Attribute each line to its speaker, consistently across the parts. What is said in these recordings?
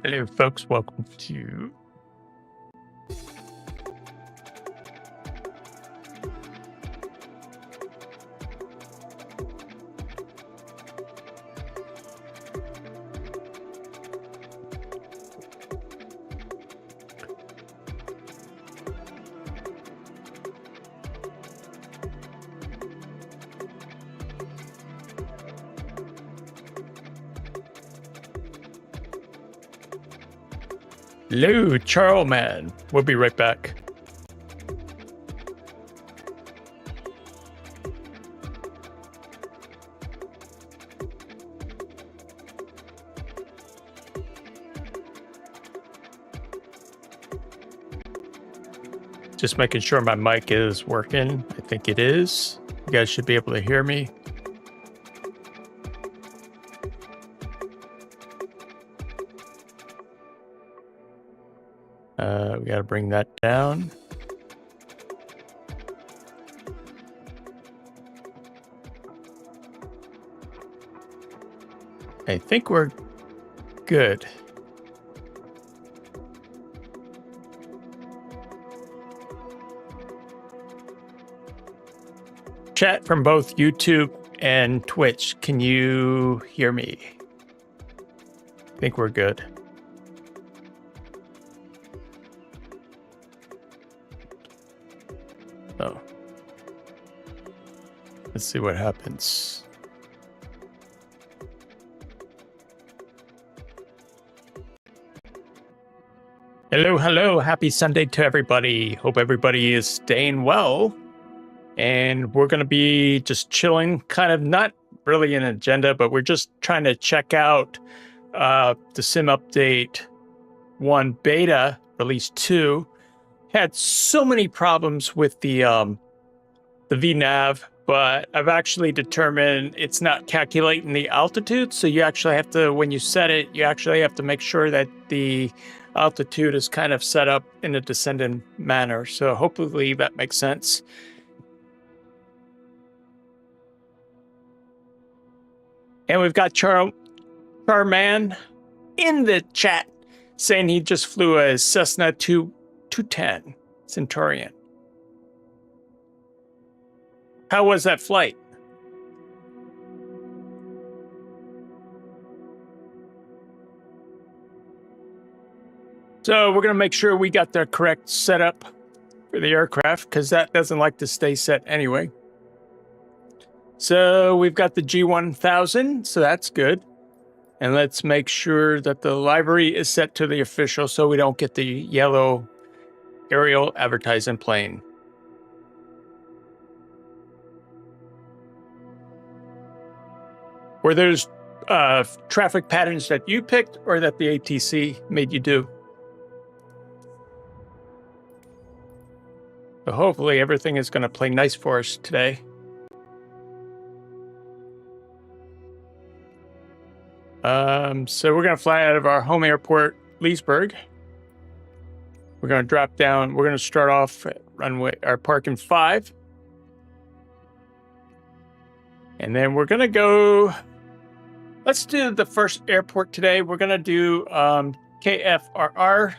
Speaker 1: Hello, folks. Welcome to Hello, Charlman. We'll be right back. Just making sure my mic is working. I think it is. You guys should be able to hear me. We got to bring that down. I think we're good. Chat from both YouTube and Twitch. Can you hear me? I think we're good. Oh. Let's see what happens. Hello, hello. Happy Sunday to everybody. Hope everybody is staying well. And we're going to be just chilling, kind of not really an agenda, but we're just trying to check out the Sim Update 1 beta, release 2. Had so many problems with the VNav, but I've actually determined it's not calculating the altitude. So you actually have to, when you set it, you actually have to make sure that the altitude is kind of set up in a descending manner. So hopefully that makes sense. And we've got Charman in the chat saying he just flew a Cessna 210 Centurion. How was that flight? So we're going to make sure we got the correct setup for the aircraft because that doesn't like to stay set anyway. So we've got the G1000, so that's good. And let's make sure that the livery is set to the official so we don't get the yellow aerial advertising plane. Were those traffic patterns that you picked or that the ATC made you do? So hopefully everything is going to play nice for us today. So we're going to fly out of our home airport, Leesburg. We're going to drop down. We're going to start off at runway, our parking 5. And then we're going to go, let's do the first airport today. We're going to do KFRR.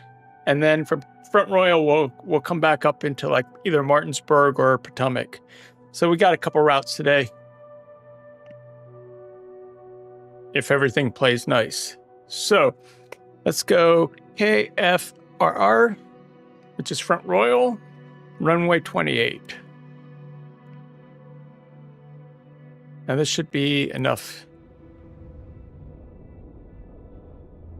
Speaker 1: And then from Front Royal, we'll come back up into like either Martinsburg or Potomac. So we got a couple routes today. If everything plays nice. So let's go KFRR, which is Front Royal, runway 28. Now this should be enough.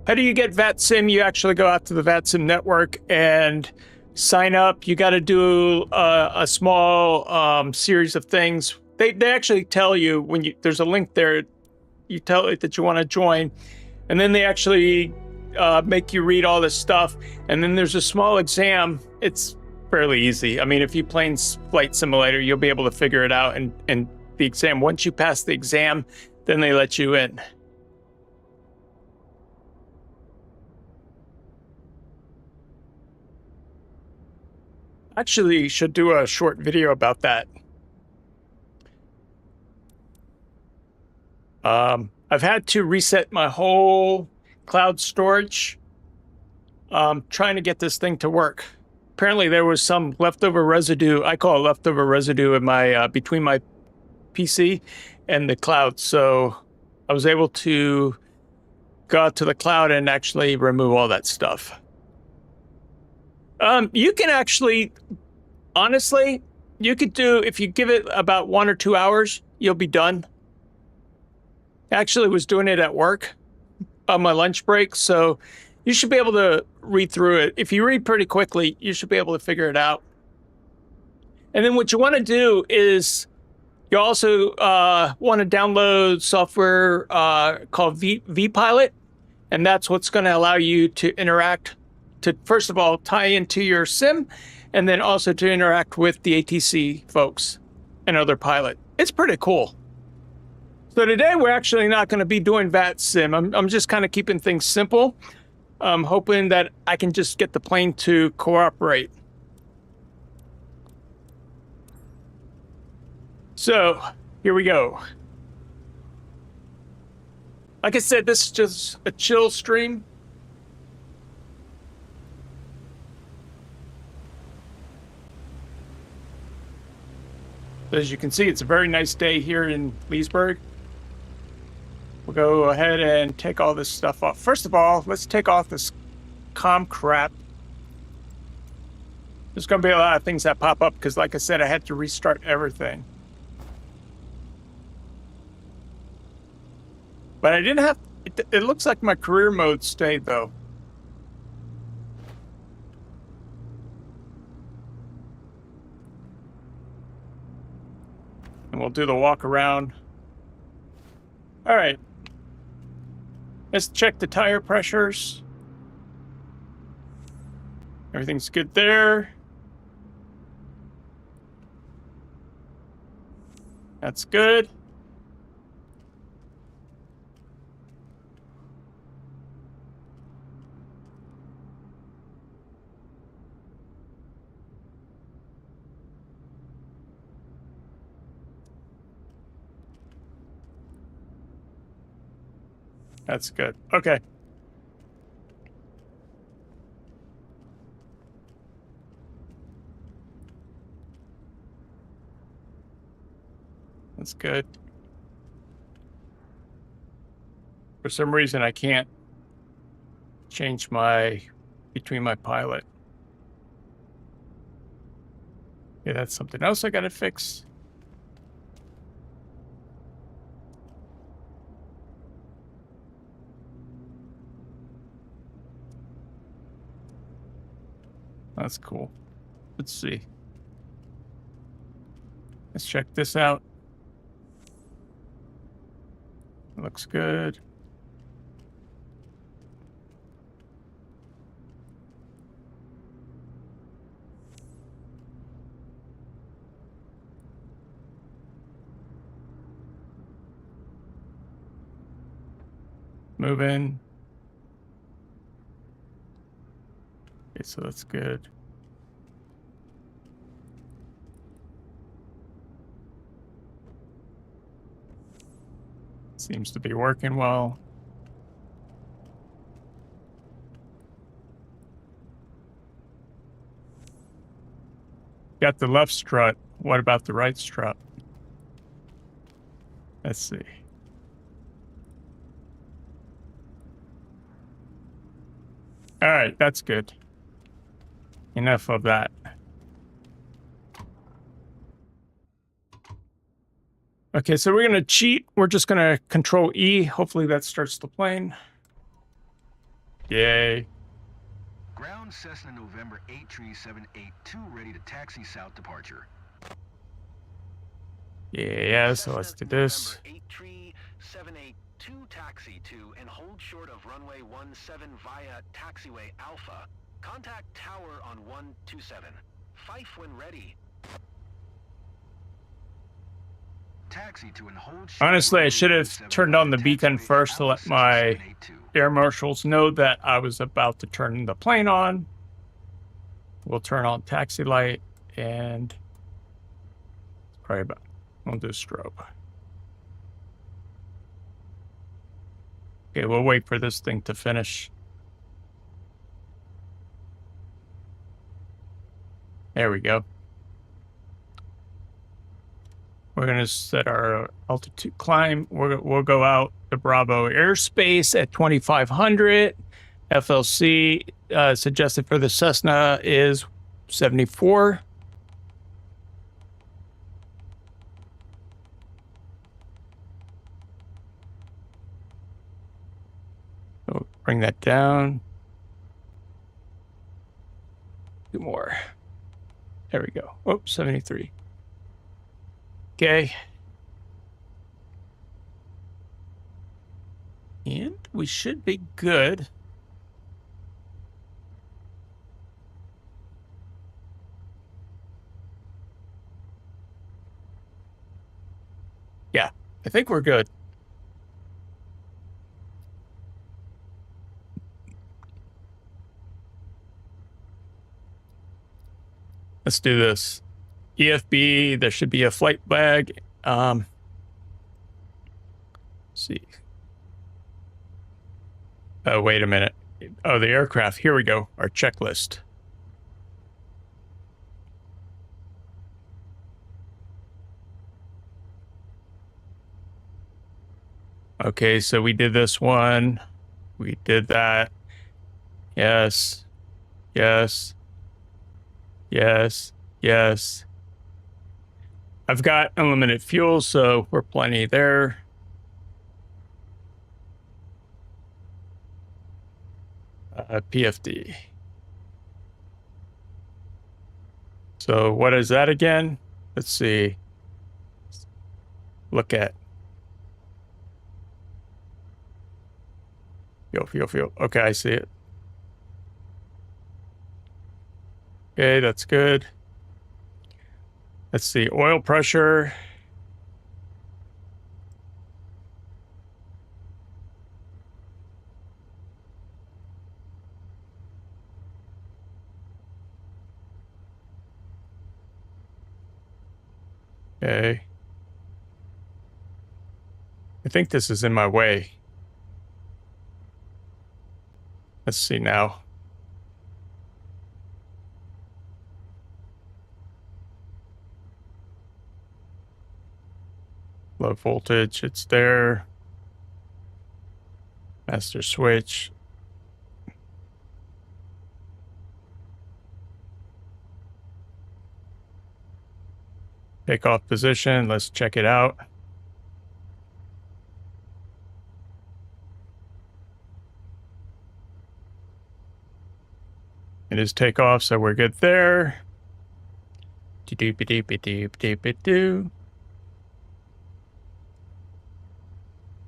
Speaker 1: How do you get VATSIM? You actually go out to the VATSIM network and sign up. You got to do a small series of things. They actually tell you when there's a link there. You tell it that you want to join, and then they actually make you read all this stuff. And then there's a small exam. It's fairly easy. I mean, if you play Flight Simulator, you'll be able to figure it out. And the exam, once you pass the exam, then they let you in. Actually, should do a short video about that. I've had to reset my whole cloud storage trying to get this thing to work. Apparently there was some leftover residue, I call it leftover residue, in my between my PC and the cloud. So I was able to go out to the cloud and actually remove all that stuff. You can actually, honestly, you could do, if you give it about 1 or 2 hours, you'll be done. Actually was doing it at work on my lunch break, so you should be able to read through it. If you read pretty quickly, you should be able to figure it out. And then what you want to do is you also want to download software called vPilot, and that's what's going to allow you to interact, to first of all tie into your sim, and then also to interact with the ATC folks and other pilot. It's pretty cool. So today we're actually not going to be doing VATSIM. I'm just kind of keeping things simple. I'm hoping that I can just get the plane to cooperate. So here we go. Like I said, this is just a chill stream. As you can see, it's a very nice day here in Leesburg. We'll go ahead and take all this stuff off. First of all, let's take off this comm crap. There's going to be a lot of things that pop up because, like I said, I had to restart everything. But I didn't have... It looks like my career mode stayed, though. And we'll do the walk around. All right. Let's check the tire pressures. Everything's good there. That's good. That's good. Okay. That's good. For some reason, I can't change between my pilot. Yeah, that's something else I gotta fix. That's cool. Let's see. Let's check this out. Looks good. Move in. Okay, so that's good. Seems to be working well. Got the left strut. What about the right strut? Let's see. All right, that's good. Enough of that. Okay, so we're going to cheat. We're just going to control E. Hopefully that starts the plane. Yay.
Speaker 2: Ground Cessna November 83782 ready to taxi south departure.
Speaker 1: Yeah, so let's do this.
Speaker 2: 83782 taxi to and hold short of runway 17 via taxiway Alpha. Contact tower on 127. Fife when ready. Taxi to and hold short.
Speaker 1: Honestly, I should have turned on the beacon first to let my air marshals know that I was about to turn the plane on. We'll turn on taxi light and probably about, we'll do strobe. Okay, we'll wait for this thing to finish. There we go. We're going to set our altitude climb. We'll go out to Bravo airspace at 2,500. FLC suggested for the Cessna is 74. So bring that down. 2 more. There we go. Oh, 73. Okay. And we should be good. Yeah, I think we're good. Let's do this. EFB, there should be a flight bag. Let's see. Oh, wait a minute. Oh, the aircraft. Here we go. Our checklist. Okay, so we did this one. We did that. Yes. Yes. Yes. Yes. I've got unlimited fuel, so we're plenty there. PFD. So what is that again? Let's see. Look at. Fuel. Okay, I see it. Okay, that's good. Let's see. Oil pressure. Okay. I think this is in my way. Let's see now. Low voltage, it's there. Master switch. Takeoff position, let's check it out. It is takeoff, so we're good there. Do-do-be-do-be-do-be-do-be-do.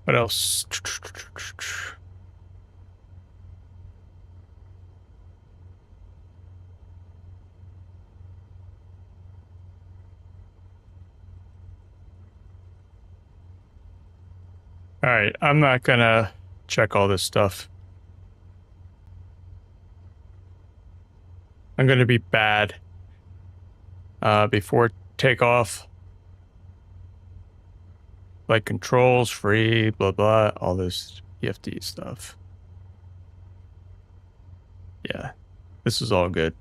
Speaker 1: What else? All right, I'm not gonna check all this stuff. I'm gonna be bad before takeoff. Like controls, free, blah, blah, all this PFD stuff. Yeah, this is all good.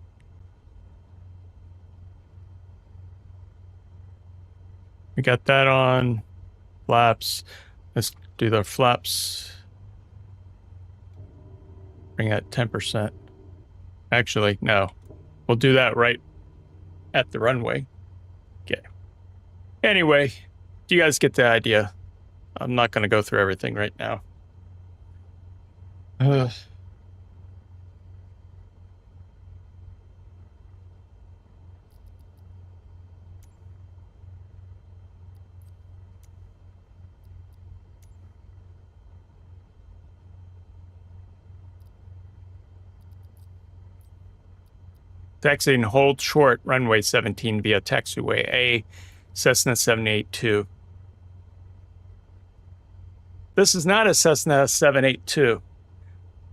Speaker 1: We got that on. Flaps. Let's do the flaps. Bring that 10%. Actually, no. We'll do that right at the runway. Okay. Anyway, you guys get the idea. I'm not going to go through everything right now. Taxi and hold short runway 17 via taxiway A, Cessna 782. This is not a Cessna 782.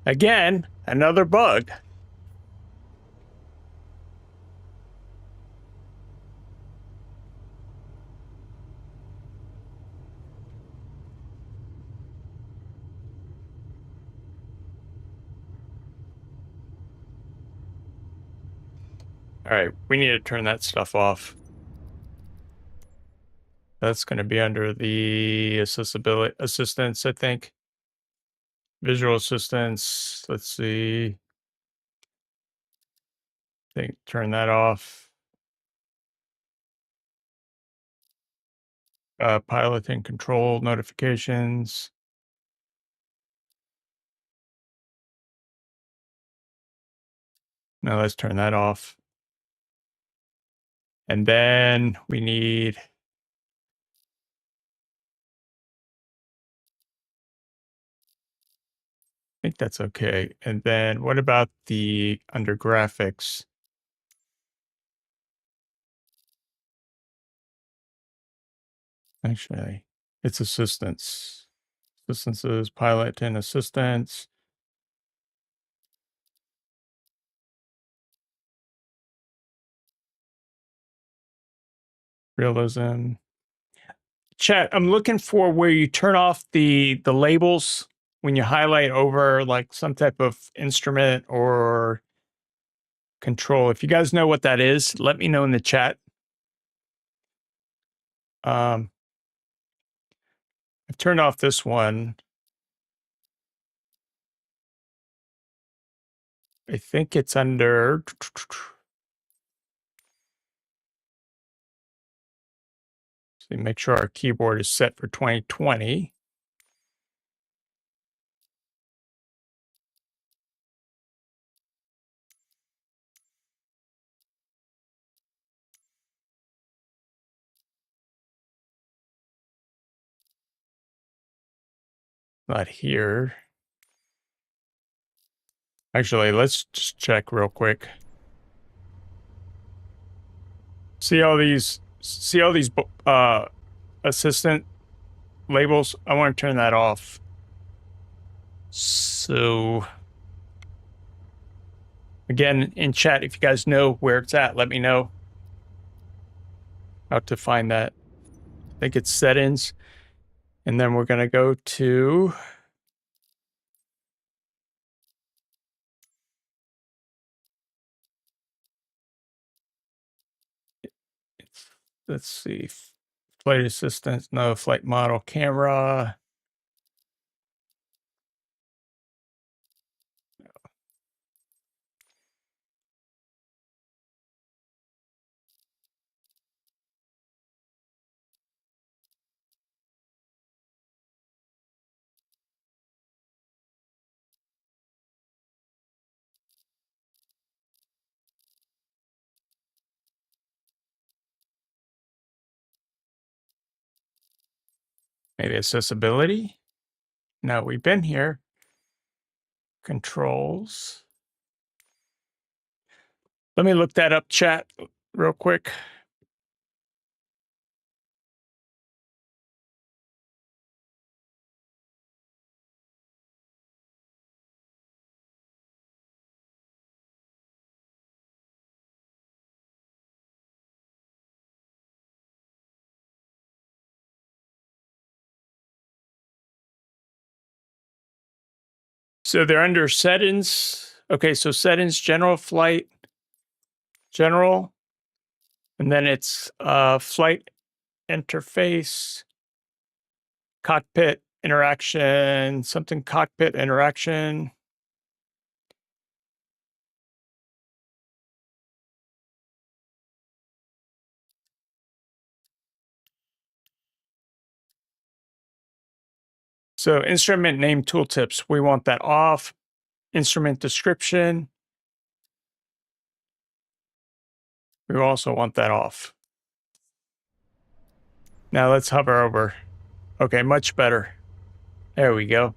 Speaker 1: Again, another bug. All right, we need to turn that stuff off. That's going to be under the accessibility assistance, I think. Visual assistance. Let's see. I think turn that off. Pilot and control notifications. Now let's turn that off. And then we need, I think that's okay. And then what about the under graphics? Actually, it's assistance. Assistances, pilot and assistance. Realism. Chat, I'm looking for where you turn off the labels when you highlight over like some type of instrument or control. If you guys know what that is, let me know in the chat. I've turned off this one. I think it's under. So make sure our keyboard is set for 2020. Not here. Actually, let's just check real quick. See all these assistant labels? I want to turn that off. So again, in chat, if you guys know where it's at, let me know how to find that. I think it's settings. And then we're going to go to let's see, flight assistance, no, flight model, camera. Maybe accessibility. No, we've been here. Controls. Let me look that up, chat, real quick. So they're under settings. Okay, so settings, general flight, general, and then it's flight interface, cockpit interaction, something cockpit interaction. So instrument name tooltips, we want that off. Instrument description, we also want that off. Now let's hover over. Okay, much better. There we go.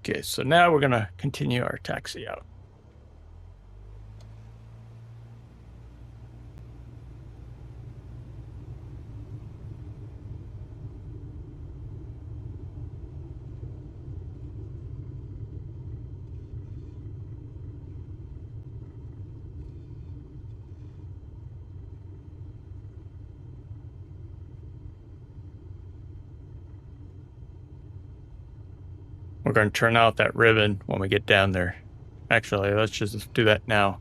Speaker 1: Okay, so now we're going to continue our taxi out. We're going to turn out that ribbon when we get down there. Actually, let's just do that now.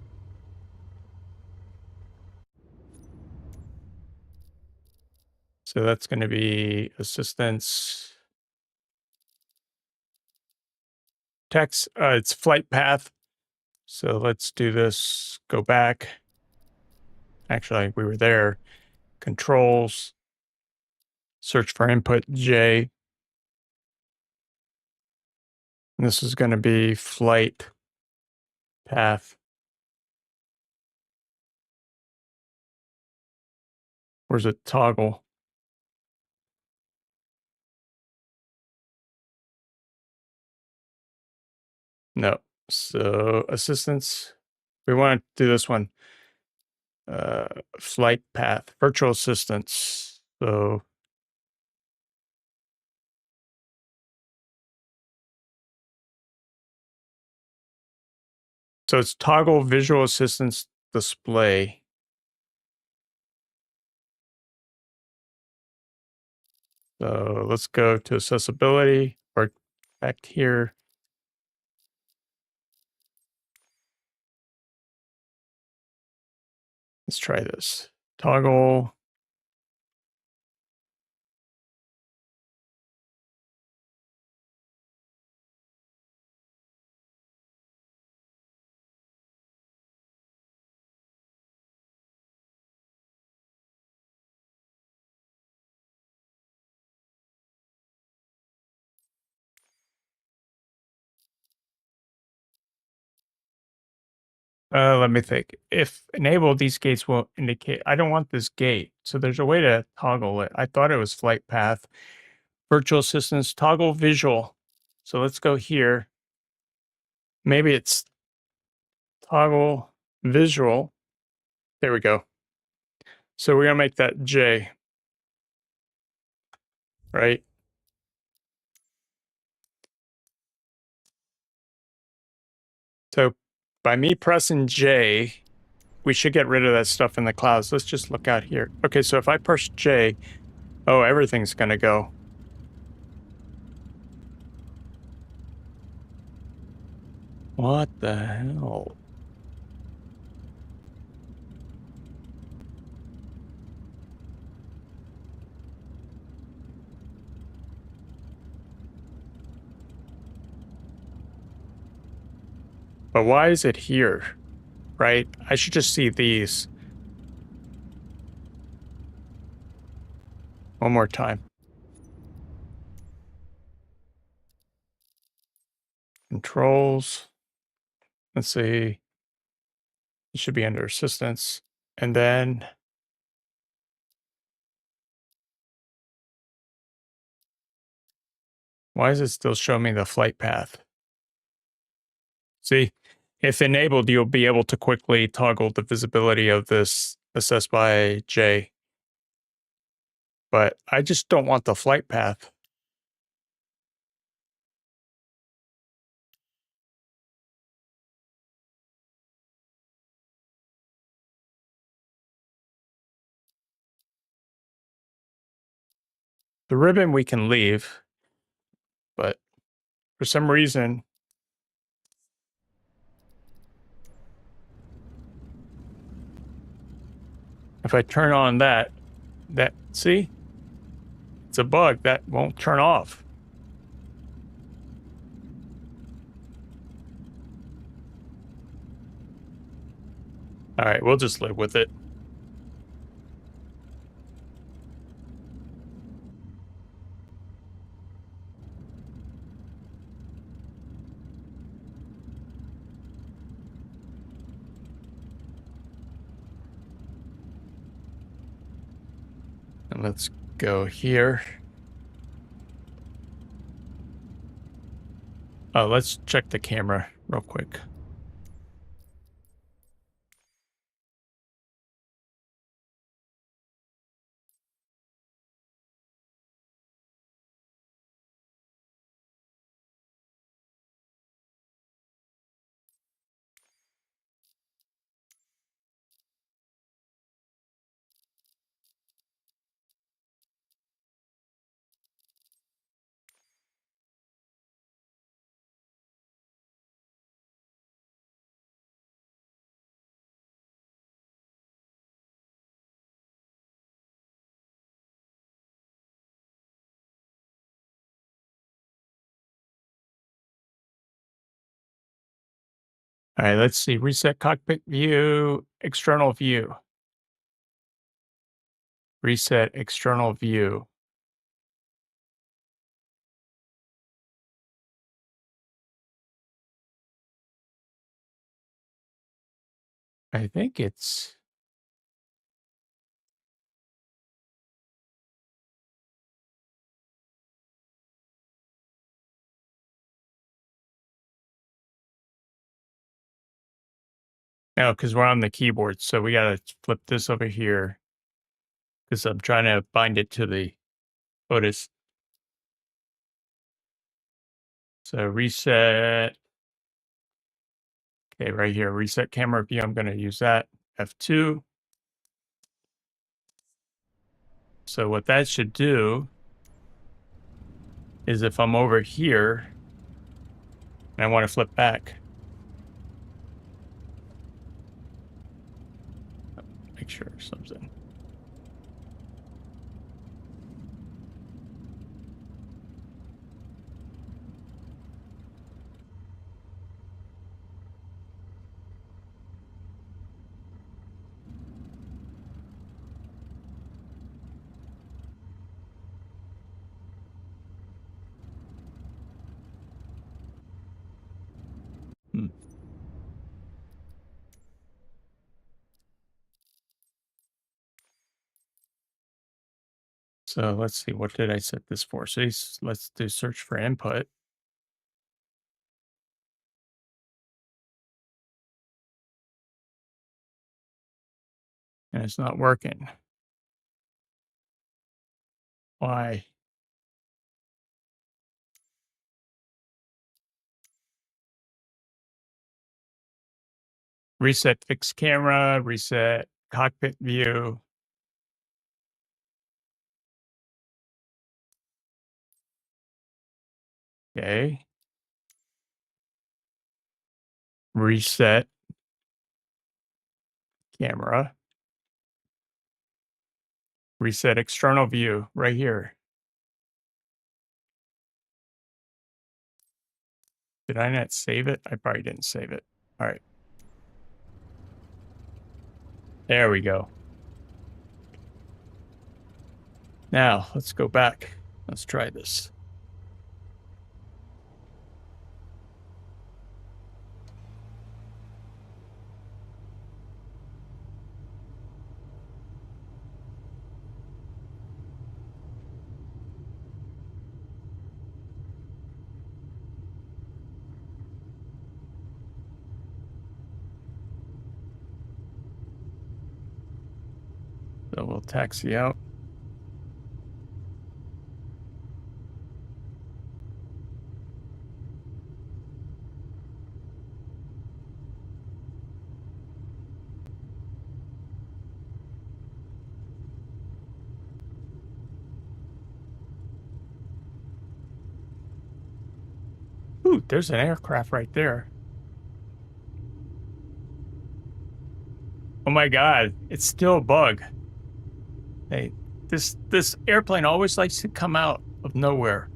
Speaker 1: So that's going to be assistance text. It's flight path. So let's do this. Go back. Actually, we were there. Controls. Search for input J. And this is going to be flight path. Where's it? Toggle. No. So assistance. We want to do this one. Flight path. Virtual assistance. So it's toggle visual assistance display. So let's go to accessibility or back here. Let's try this. Toggle. Let me think. If enabled, these gates will indicate. I don't want this gate. So there's a way to toggle it. I thought it was flight path. Virtual assistance, toggle visual. So let's go here. Maybe it's toggle visual. There we go. So we're going to make that J, right? So by me pressing J, we should get rid of that stuff in the clouds. Let's just look out here. Okay, so if I push J, oh, everything's going to go. What the hell? But why is it here? Right? I should just see these. One more time. Controls. Let's see. It should be under assistance. And then why is it still showing me the flight path? See, if enabled, you'll be able to quickly toggle the visibility of this assess by J. But I just don't want the flight path. The ribbon we can leave, but for some reason, if I turn on that, see, it's a bug that won't turn off. All right, we'll just live with it. And let's go here. Oh, let's check the camera real quick. All right, let's see. Reset cockpit view, external view. Reset external view. I think it's no, because we're on the keyboard, so we gotta flip this over here because I'm trying to bind it to the Otis. So reset. Okay, right here, reset camera view. I'm gonna use that. F2. So what that should do is if I'm over here and I want to flip back, make sure something. Hmm. So let's see, what did I set this for? So let's do search for input. And it's not working. Why? Reset fixed camera, reset cockpit view. Okay. Reset camera. Reset external view right here. Did I not save it? I probably didn't save it. All right. There we go. Now let's go back. Let's try this. So we'll taxi out. Ooh, there's an aircraft right there. Oh my God, it's still a bug. Hey, this airplane always likes to come out of nowhere.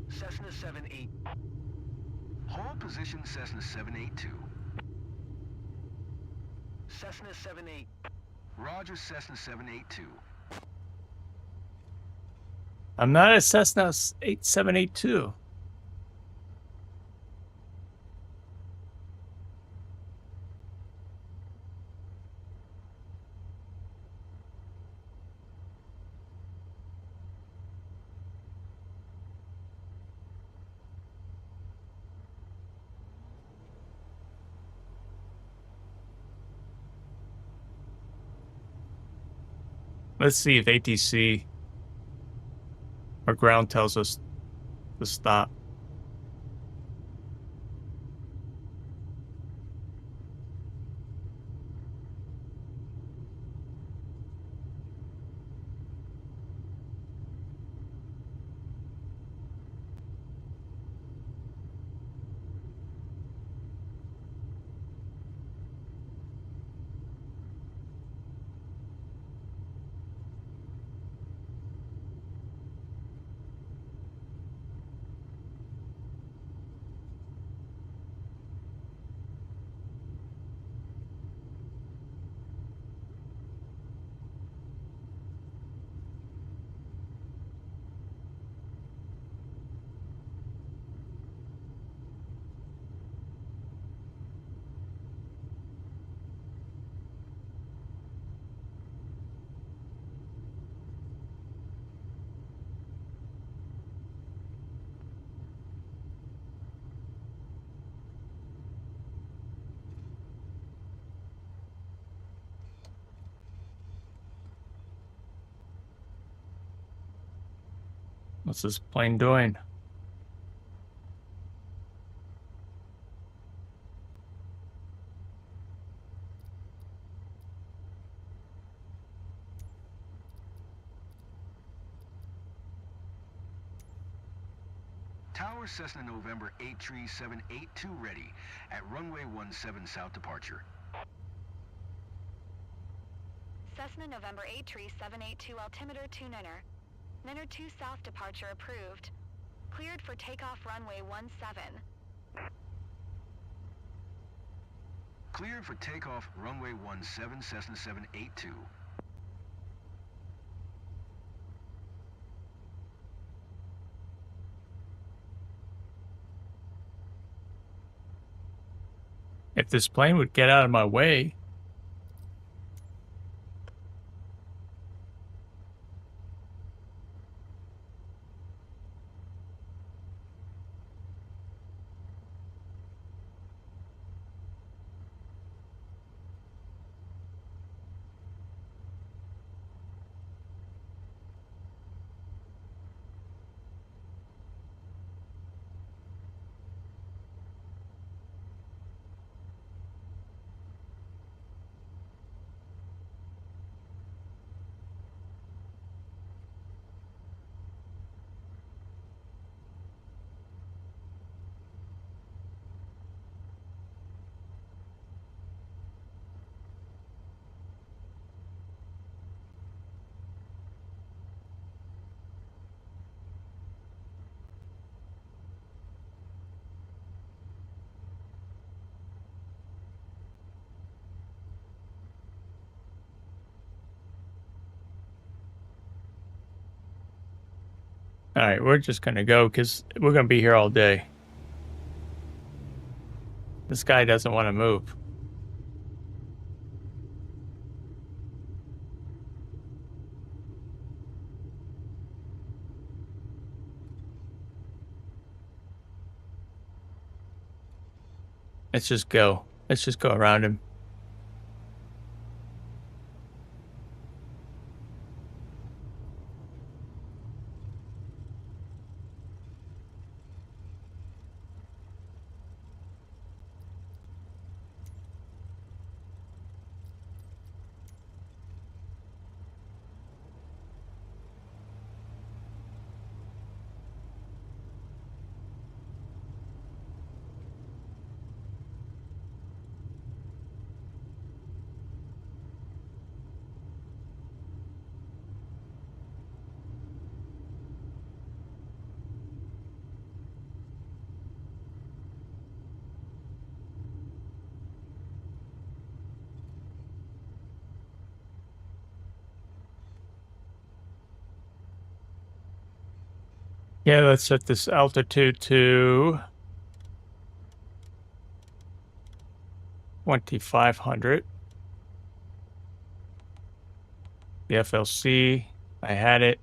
Speaker 2: Cessna 78. Hold position Cessna 782. Cessna 78. Roger, Cessna 782.
Speaker 1: I'm not a Cessna 8782. Let's see if ATC or ground tells us to stop. What's this plane doing?
Speaker 2: Tower Cessna November 83782 ready at runway 17 south departure.
Speaker 3: Cessna November 83782 altimeter 29er. Niner 2 south departure approved. Cleared for takeoff runway 17.
Speaker 2: Cleared for takeoff runway 17 Cessna 782.
Speaker 1: If this plane would get out of my way. All right, we're just going to go because we're going to be here all day. This guy doesn't want to move. Let's just go. Let's just go around him. Yeah, let's set this altitude to 2,500. The FLC, I had it.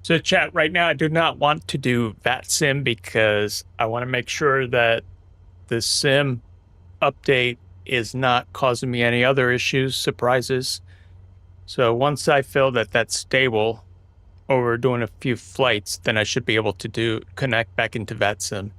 Speaker 1: So chat, right now I do not want to do VATSIM because I want to make sure that the sim update is not causing me any other issues, surprises. So once I feel that that's stable over doing a few flights, then I should be able to connect back into VATSIM.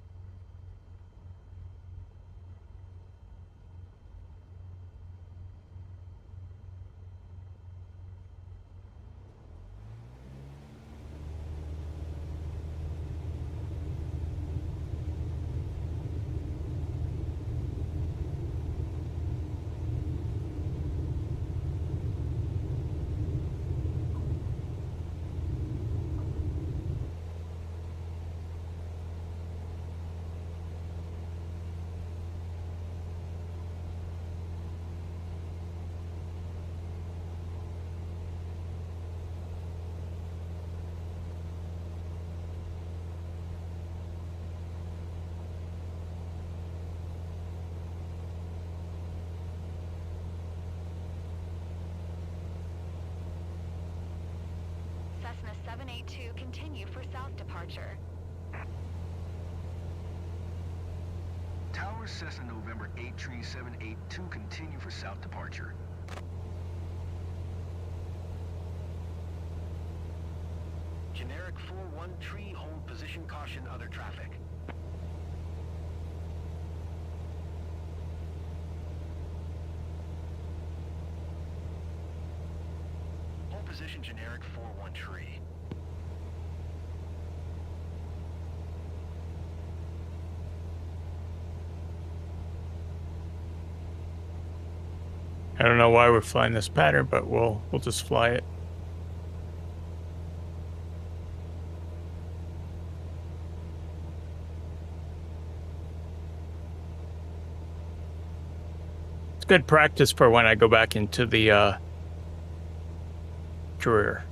Speaker 3: 2, continue for south departure.
Speaker 2: Tower Cessna November 83782, continue for south departure. Generic 41 tree, hold position, caution, other traffic. Hold position, generic 41 tree.
Speaker 1: I don't know why we're flying this pattern, but we'll just fly it. It's good practice for when I go back into the career.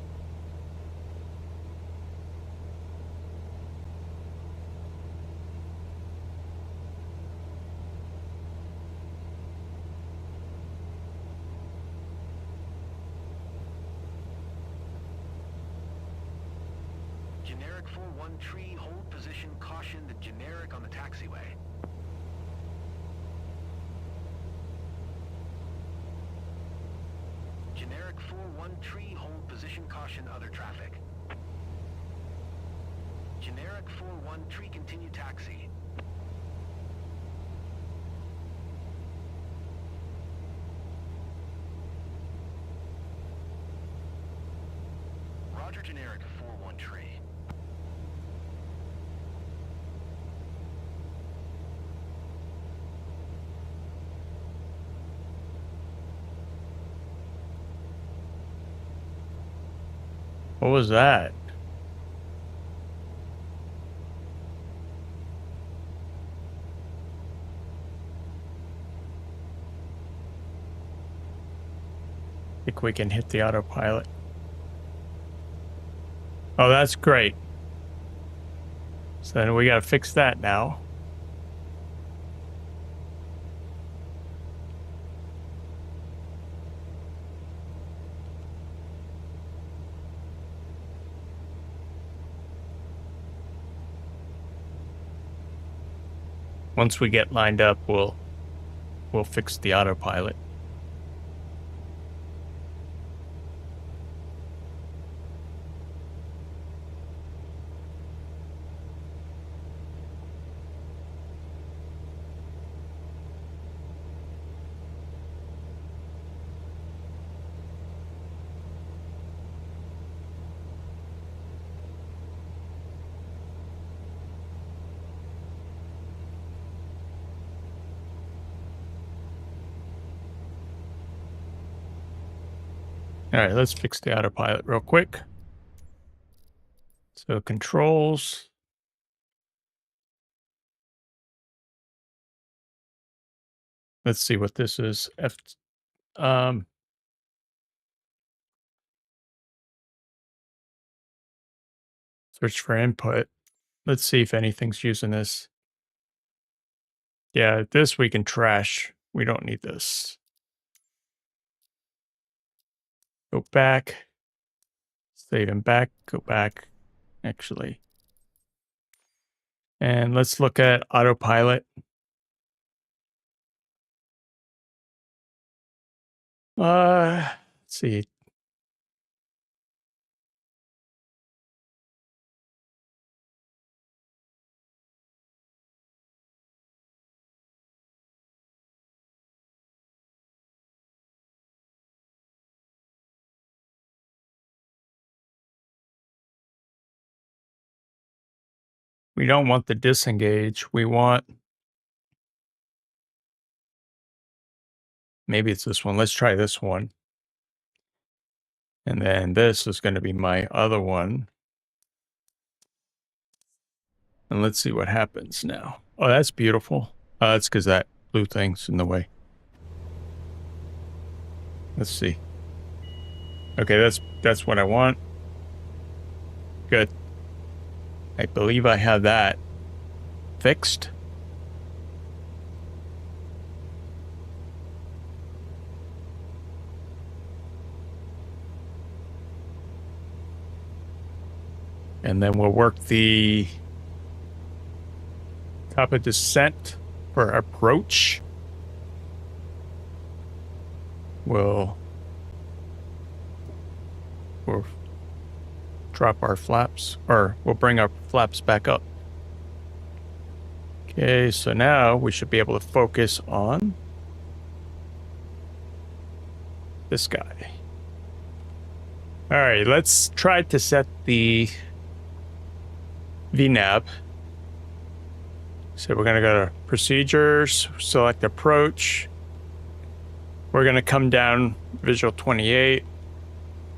Speaker 2: Generic 41 tree, hold position, caution, the generic on the taxiway. Generic 41 tree, hold position, caution, other traffic. Generic 41 tree, continue taxi. Roger, generic 41 tree.
Speaker 1: What was that? I think we can hit the autopilot. Oh, that's great. So then we gotta fix that now. Once we get lined up, we'll fix the autopilot. All right, let's fix the autopilot real quick. So controls. Let's see what this is. Search for input. Let's see if anything's using this. Yeah, this we can trash. We don't need this. Go back. Save and back. Go back. Actually. And let's look at autopilot. Let's see. We don't want the disengage. We want, maybe it's this one. Let's try this one. And then this is going to be my other one. And let's see what happens now. Oh, that's beautiful. That's because that blue thing's in the way. Let's see. Okay, that's what I want. Good. I believe I have that fixed. And then we'll work the top of descent for approach. We'll drop our flaps, or we'll bring our flaps back up. Okay, so now we should be able to focus on this guy. All right, let's try to set the VNAV. So we're going to go to procedures, select approach. We're going to come down visual 28.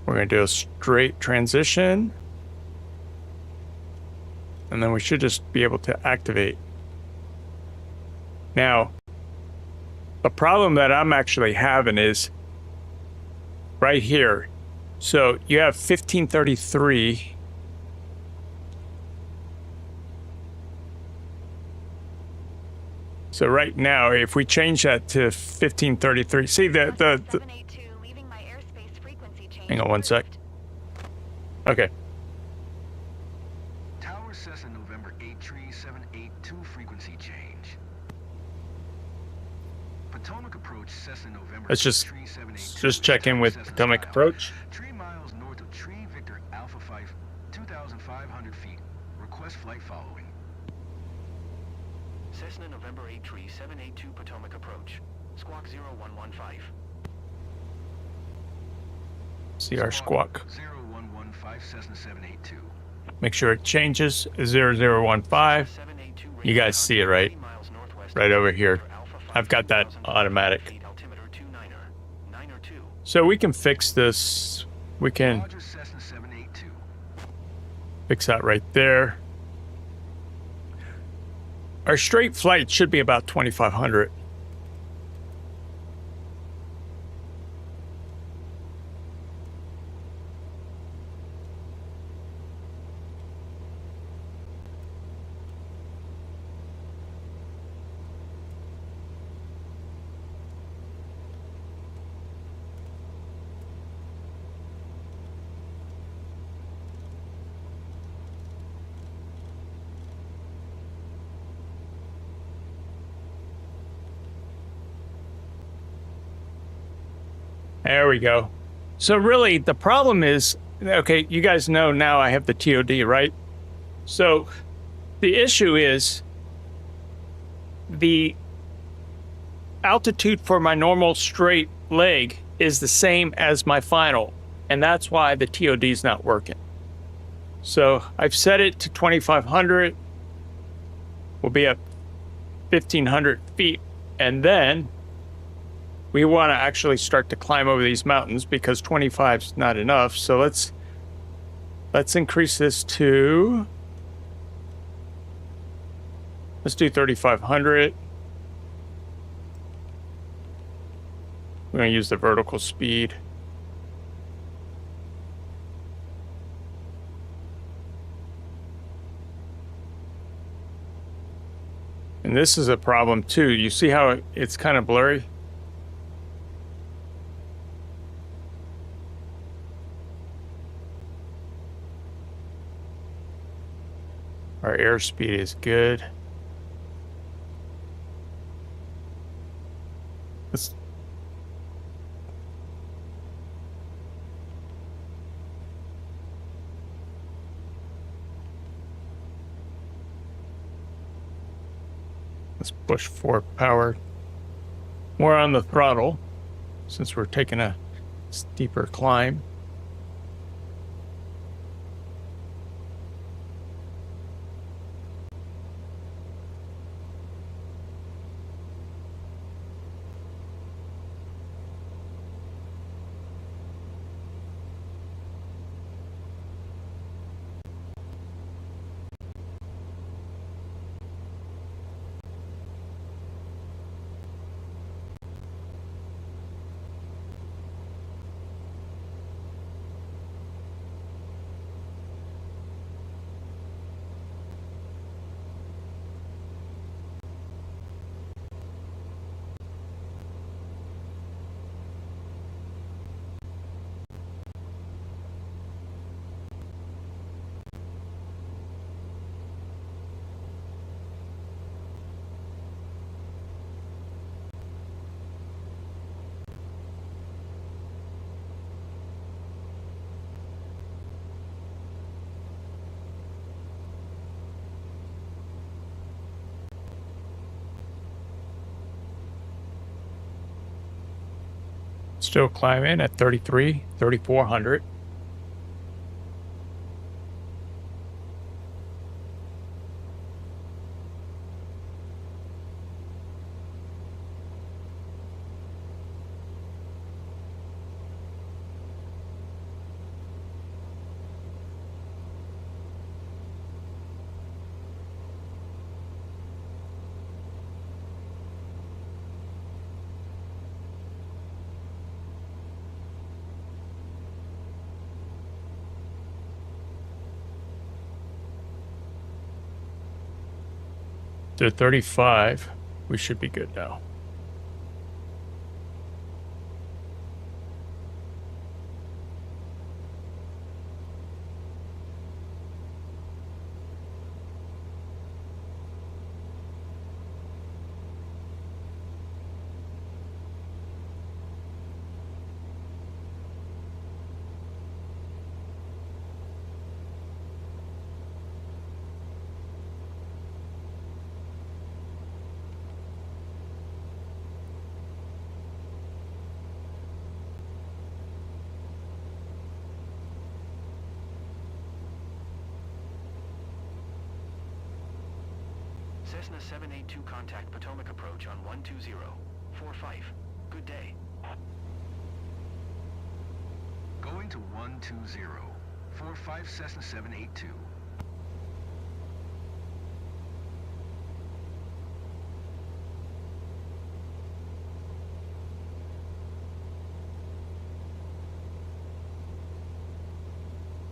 Speaker 1: We're going to do a straight transition. And then we should just be able to activate. Now, the problem that I'm actually having is right here. So you have 1533. So right now, if we change that to 1533, see the
Speaker 3: 782, leaving my airspace frequency change.
Speaker 1: Hang on one sec. Okay.
Speaker 2: Tower Cessna November 83782 frequency change. Potomac approach Cessna November.
Speaker 1: Let's just
Speaker 2: 8372,
Speaker 1: check in with
Speaker 2: Cessna
Speaker 1: Potomac
Speaker 2: style.
Speaker 1: approach.
Speaker 2: 3 miles north of Tree Victor Alpha 5, 2,500 feet. Request flight following. Cessna November 83782 Potomac approach. Squawk 0115.
Speaker 1: See our squawk.
Speaker 2: 0115 Cessna 782.
Speaker 1: Make sure it changes 0015. You guys see it, right? Right over here. I've got that automatic. So we can fix this. We can
Speaker 2: Roger, Cessna 782.
Speaker 1: fix that right there. Our straight flight should be about 2,500. There we go. So really, the problem is, okay, you guys know now I have the TOD, right? So the issue is the altitude for my normal straight leg is the same as my final, and that's why the TOD is not working. So I've set it to 2,500. We'll be at 1,500 feet, and then we want to actually start to climb over these mountains because 25 is not enough. So let's increase this to, let's do 3,500. We're going to use the vertical speed. And this is a problem too. You see how it's kind of blurry? Our airspeed is good. Let's push for power more on the throttle since we're taking a steeper climb. Still climbing at 3,400. To 35, we should be good now.
Speaker 2: Cessna 782 contact Potomac approach on 120.45. Good day. Going to 120.45 Cessna 782.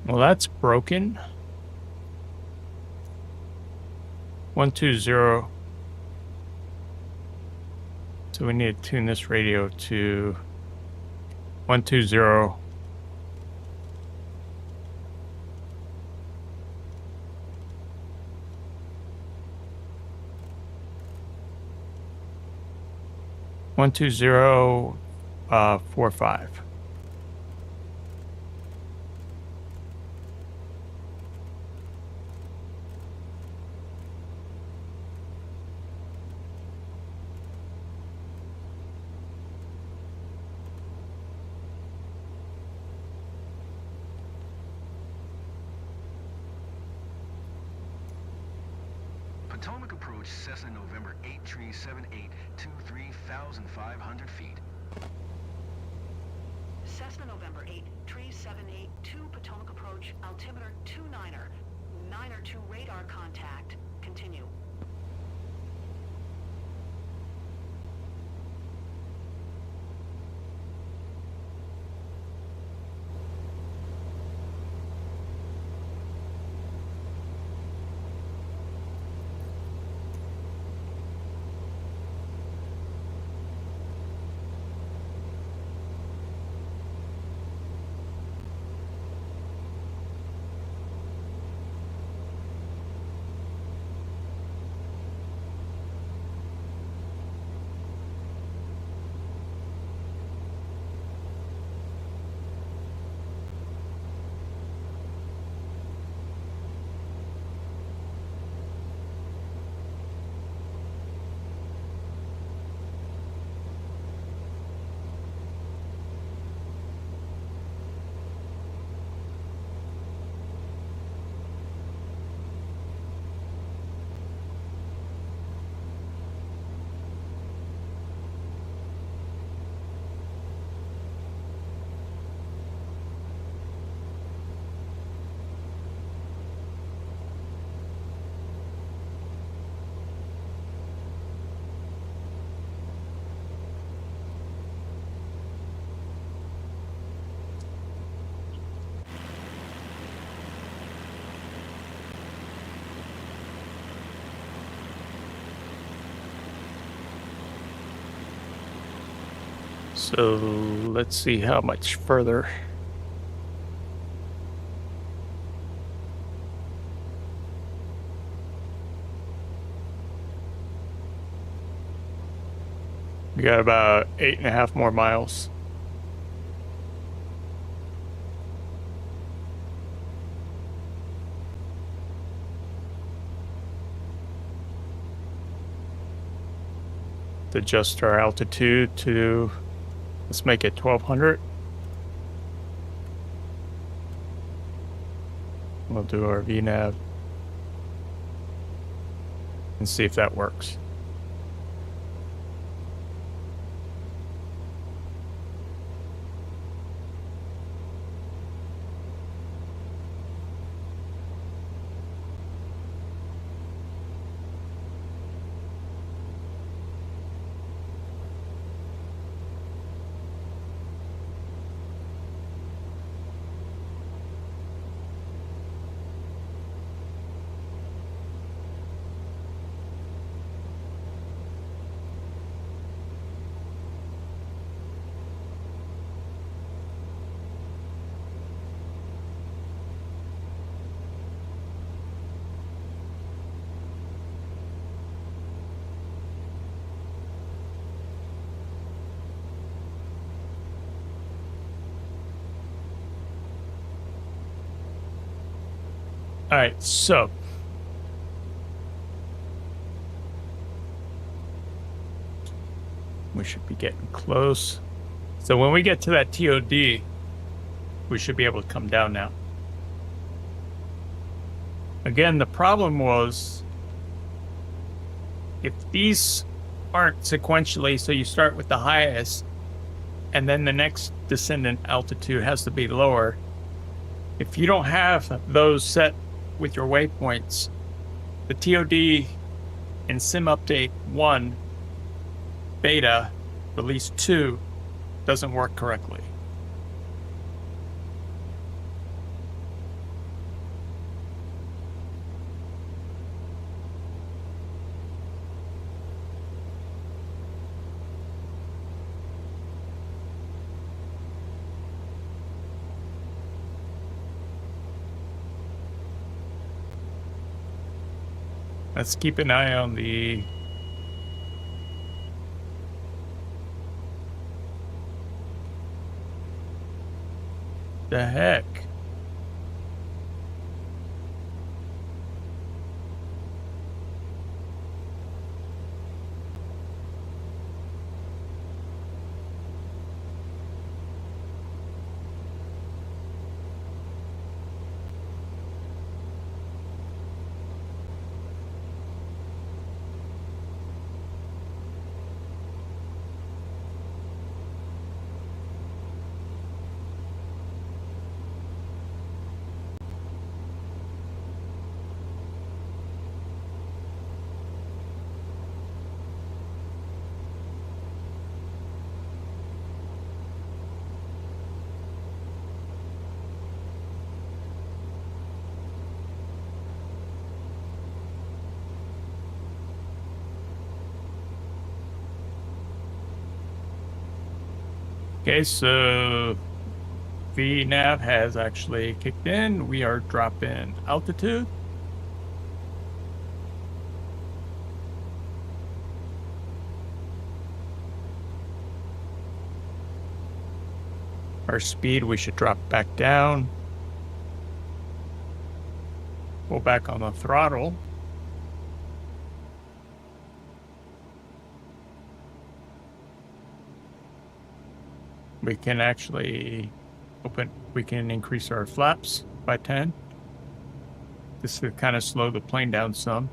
Speaker 1: Well, that's broken. 120. So we need to tune this radio to 120. One two zero 45.
Speaker 2: Potomac approach Cessna November 8378 to 3,500 feet. Cessna November 8378 to Potomac approach altimeter 29er. 9er to radar contact. Continue. So let's see how much further. We got about 8.5 more miles. To adjust our altitude to
Speaker 1: Let's make it 1200. We'll do our VNav and see if that works. All right, so we should be getting close. So when we get to that TOD, we should be able to come down now. Again, the problem was if these aren't sequentially, so you start with the highest and then the next descendant altitude has to be lower. If you don't have those set with your waypoints, the TOD in Sim Update 1 beta release 2 doesn't work correctly. Let's keep an eye on the heck. Okay, so VNav has actually kicked in. We are dropping altitude. Our speed, we should drop back down. Pull back on the throttle. We can actually we can increase our flaps by 10. This will kind of slow the plane down some.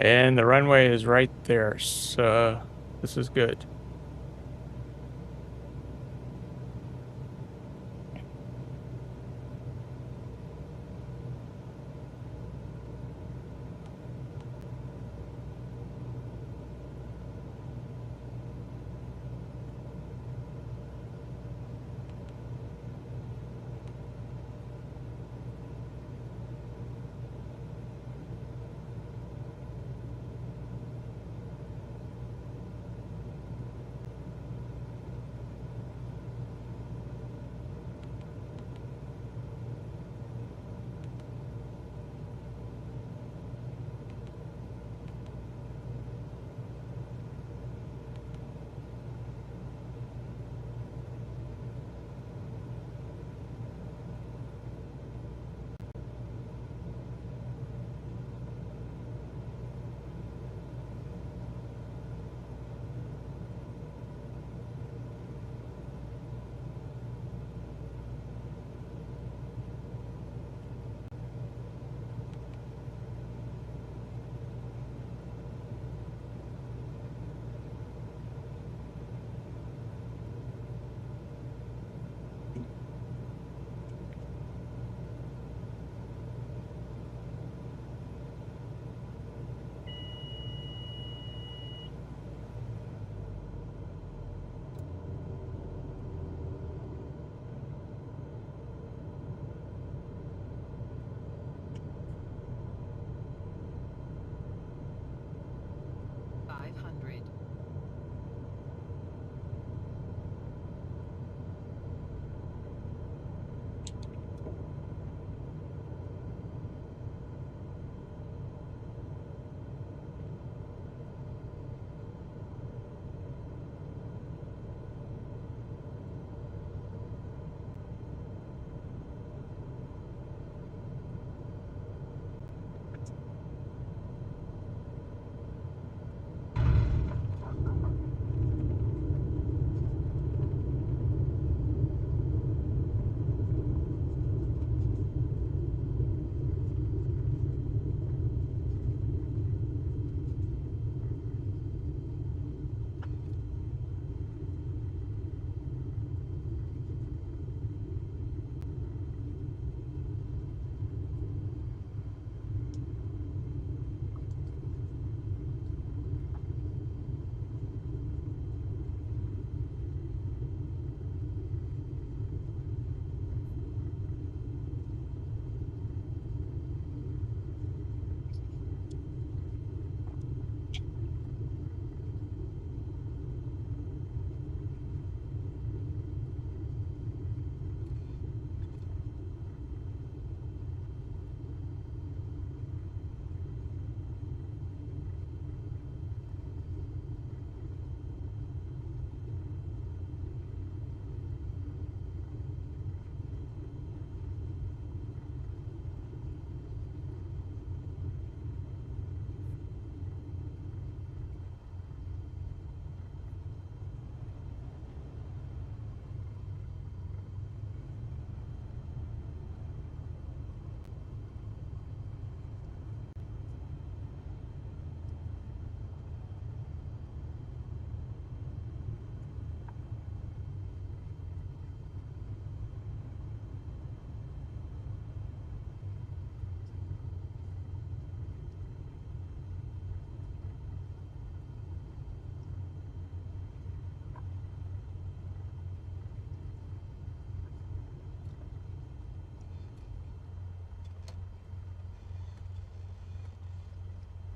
Speaker 1: And the runway is right there, so this is good.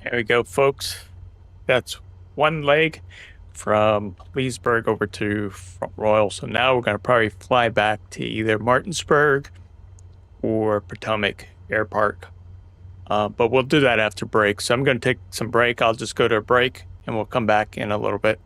Speaker 1: There we go, folks. That's one leg from Leesburg over to Front Royal. So now we're going to probably fly back to either Martinsburg or Potomac Air Park. But we'll do that after break. So I'm going to take some break. I'll just go to a break and we'll come back in a little bit.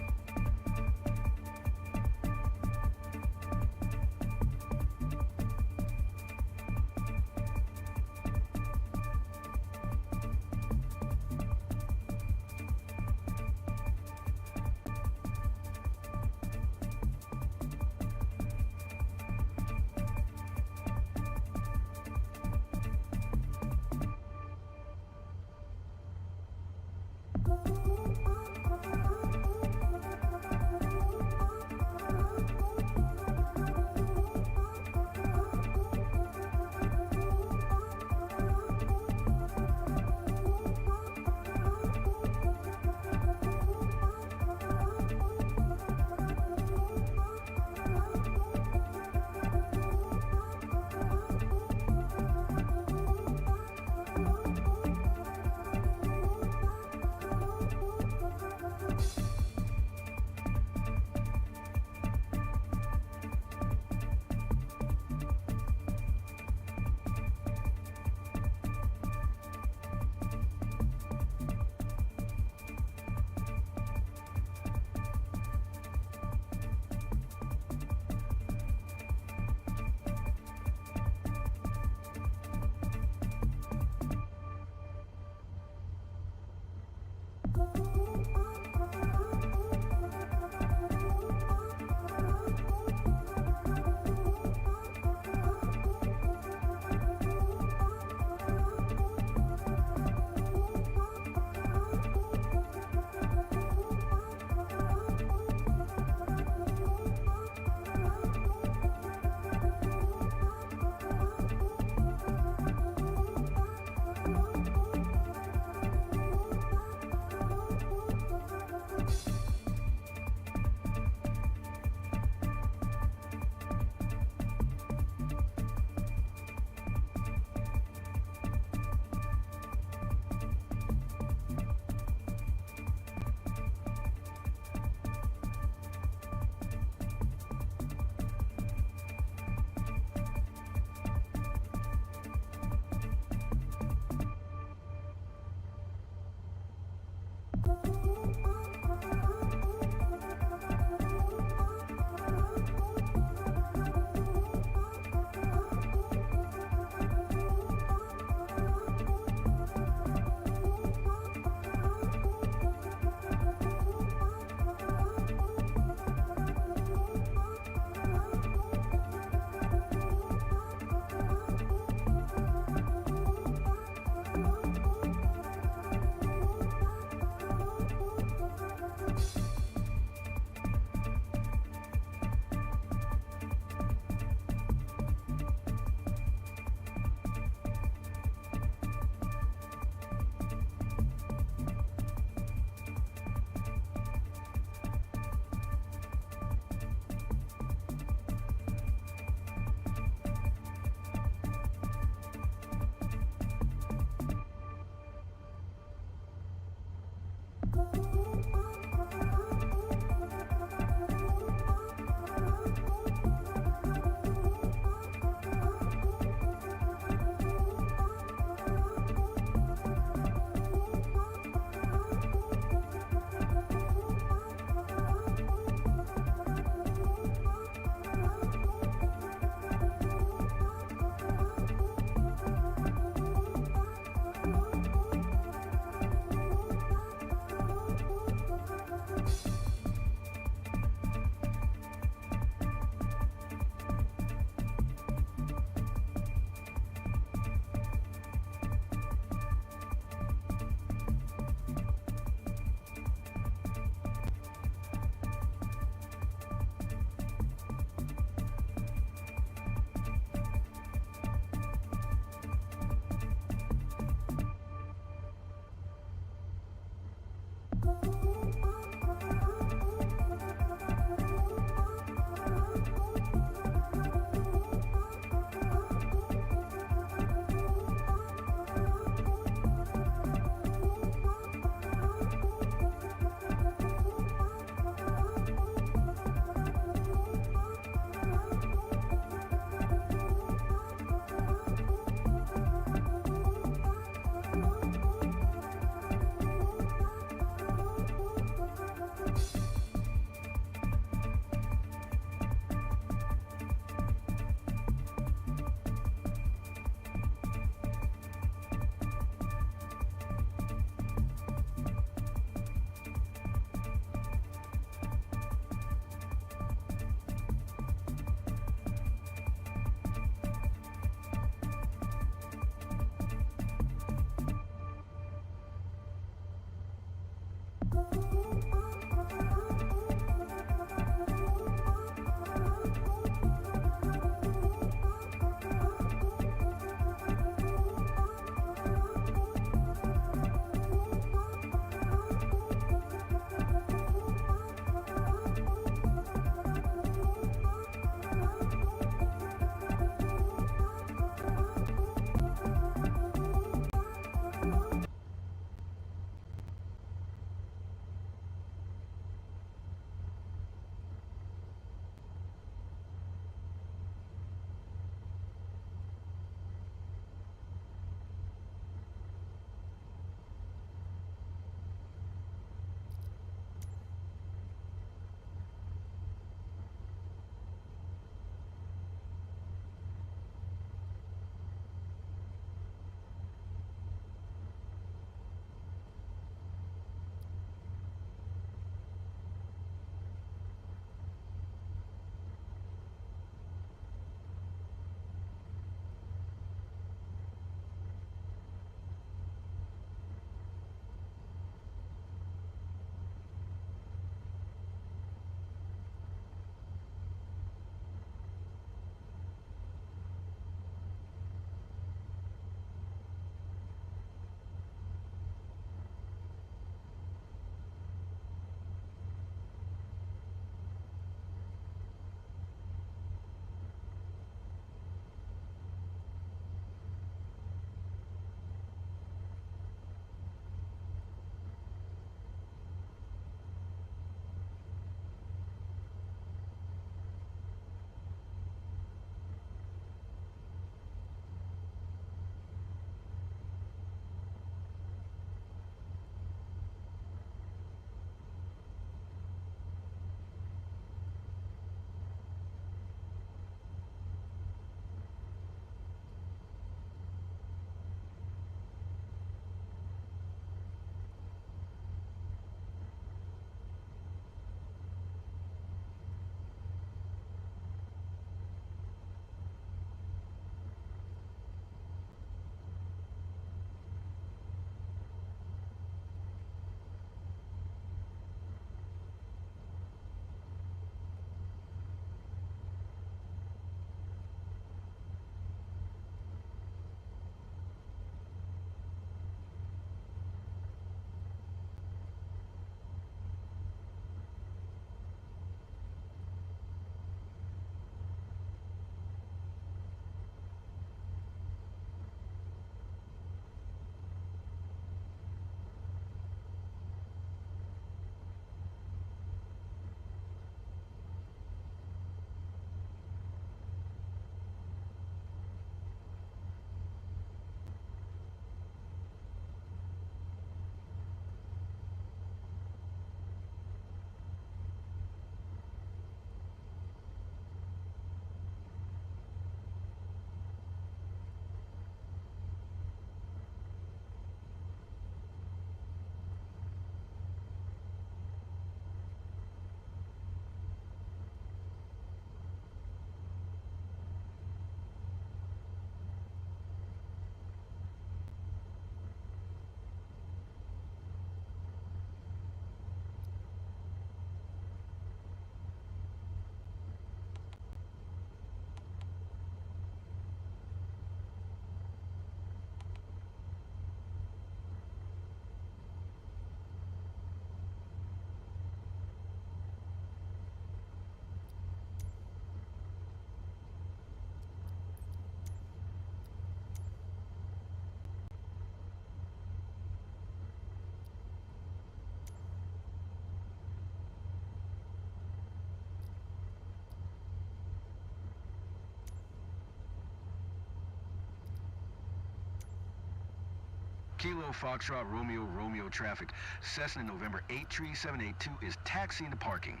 Speaker 2: Kilo Foxtrot Romeo Romeo traffic. Cessna November 83782 is taxiing to parking.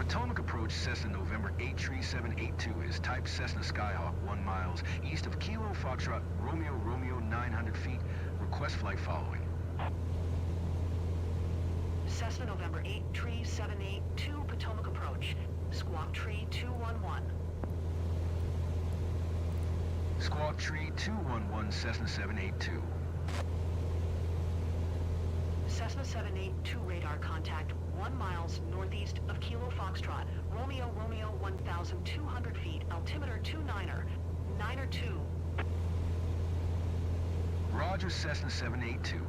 Speaker 2: Potomac approach Cessna November 83782 is type Cessna Skyhawk 1 miles east of Kilo Foxtrot Romeo 900 feet. Request flight following.
Speaker 4: Cessna November 83782 Potomac approach. Squawk Tree 211.
Speaker 2: Squawk Tree 211 Cessna 782.
Speaker 4: Cessna 782 radar contact 1 miles northeast of Kilo Foxtrot, Romeo 1,200 feet, altimeter 29er, 9er 2.
Speaker 2: Roger, Cessna 782.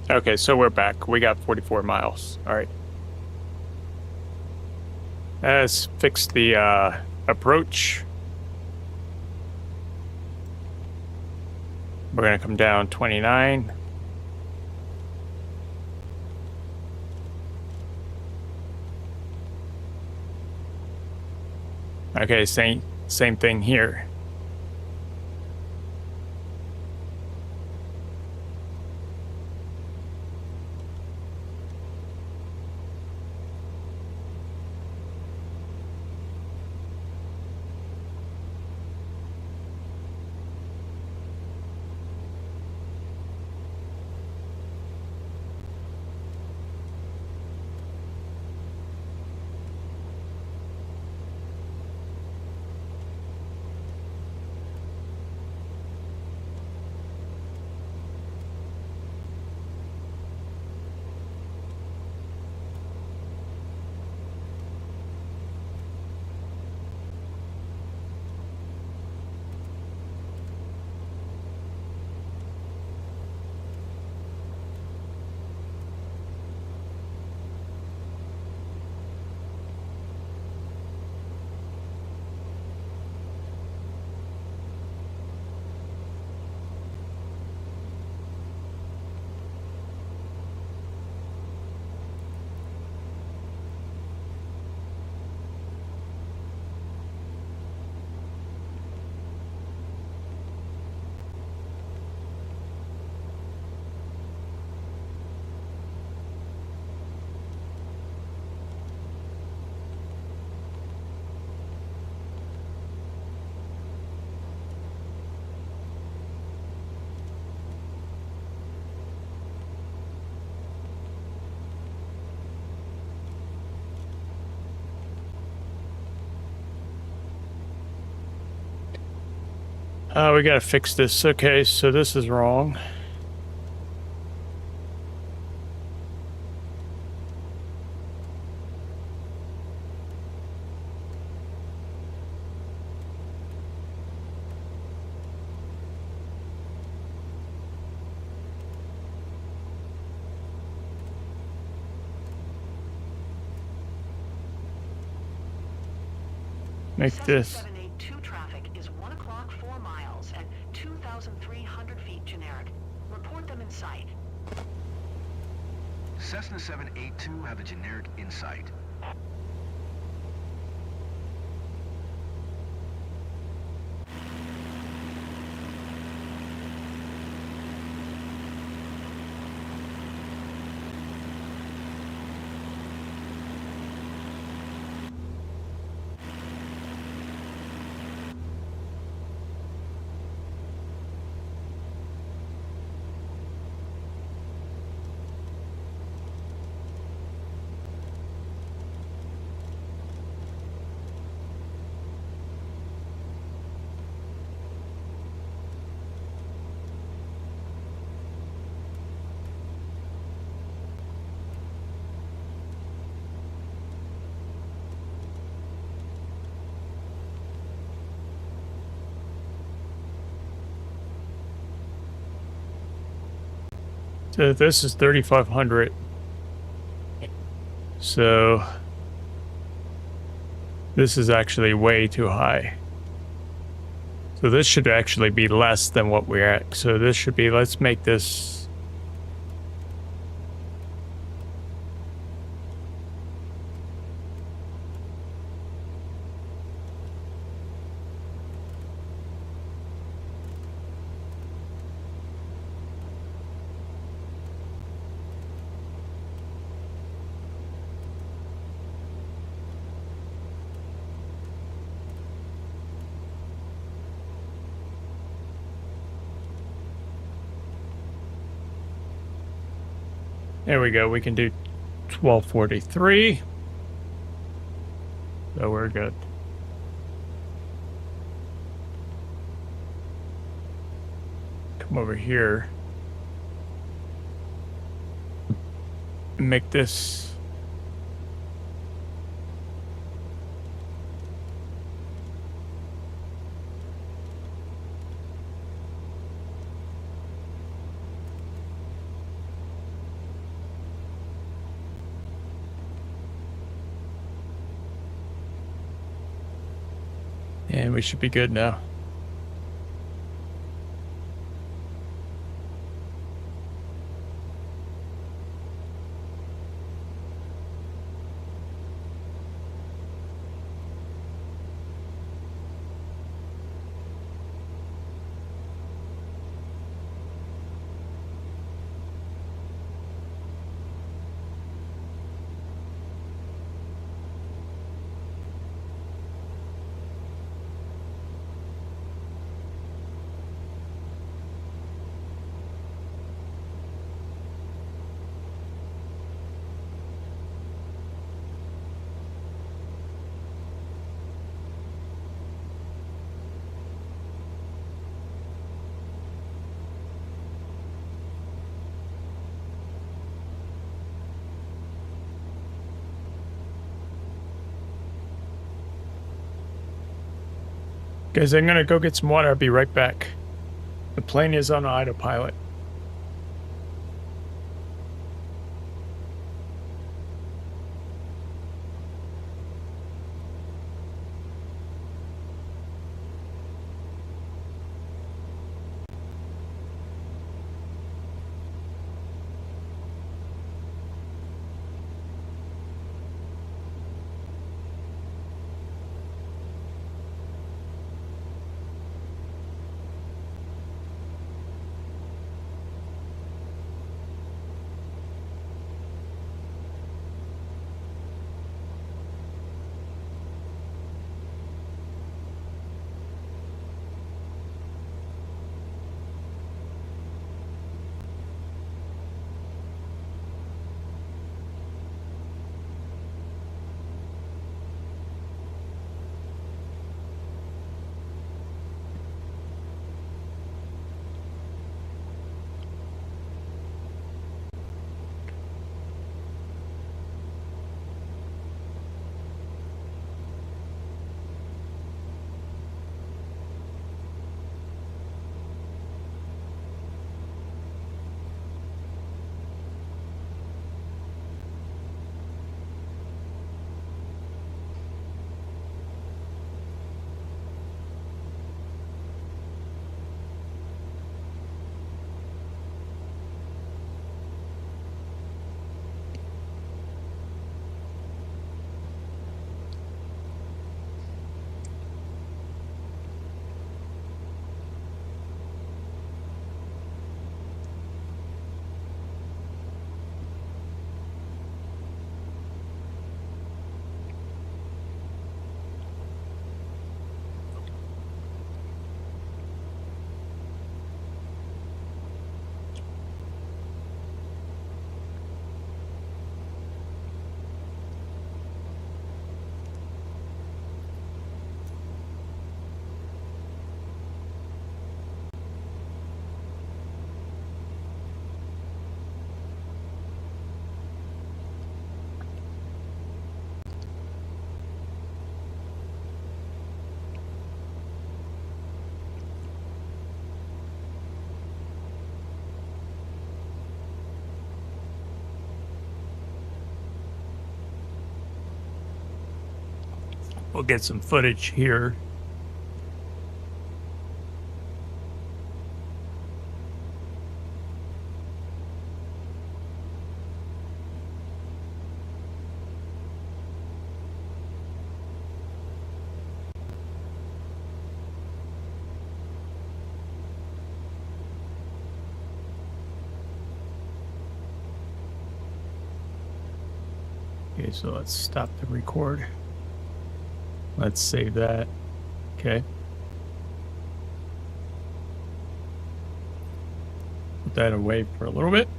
Speaker 1: Okay, so we're back. We got 44 miles. All right. Let's fix the approach. We're going to come down 29. Okay, same thing here. We gotta fix this. Okay, so this is wrong. Make
Speaker 4: Cessna
Speaker 1: this.
Speaker 4: 782 traffic is 1 o'clock 4 miles at 2,300 feet generic. Report them in sight.
Speaker 2: Cessna 782 have a generic in sight.
Speaker 1: This is 3,500. So this is actually way too high. So this should actually be less than what we're at. So this should be, let's make this. There we go. We can do 1243. So we're good. Come over here. Make this. And we should be good now. Guys, I'm gonna go get some water. I'll be right back. The plane is on autopilot. We'll get some footage here. Okay, so let's stop the record. Let's save that. Okay. Put that away for a little bit.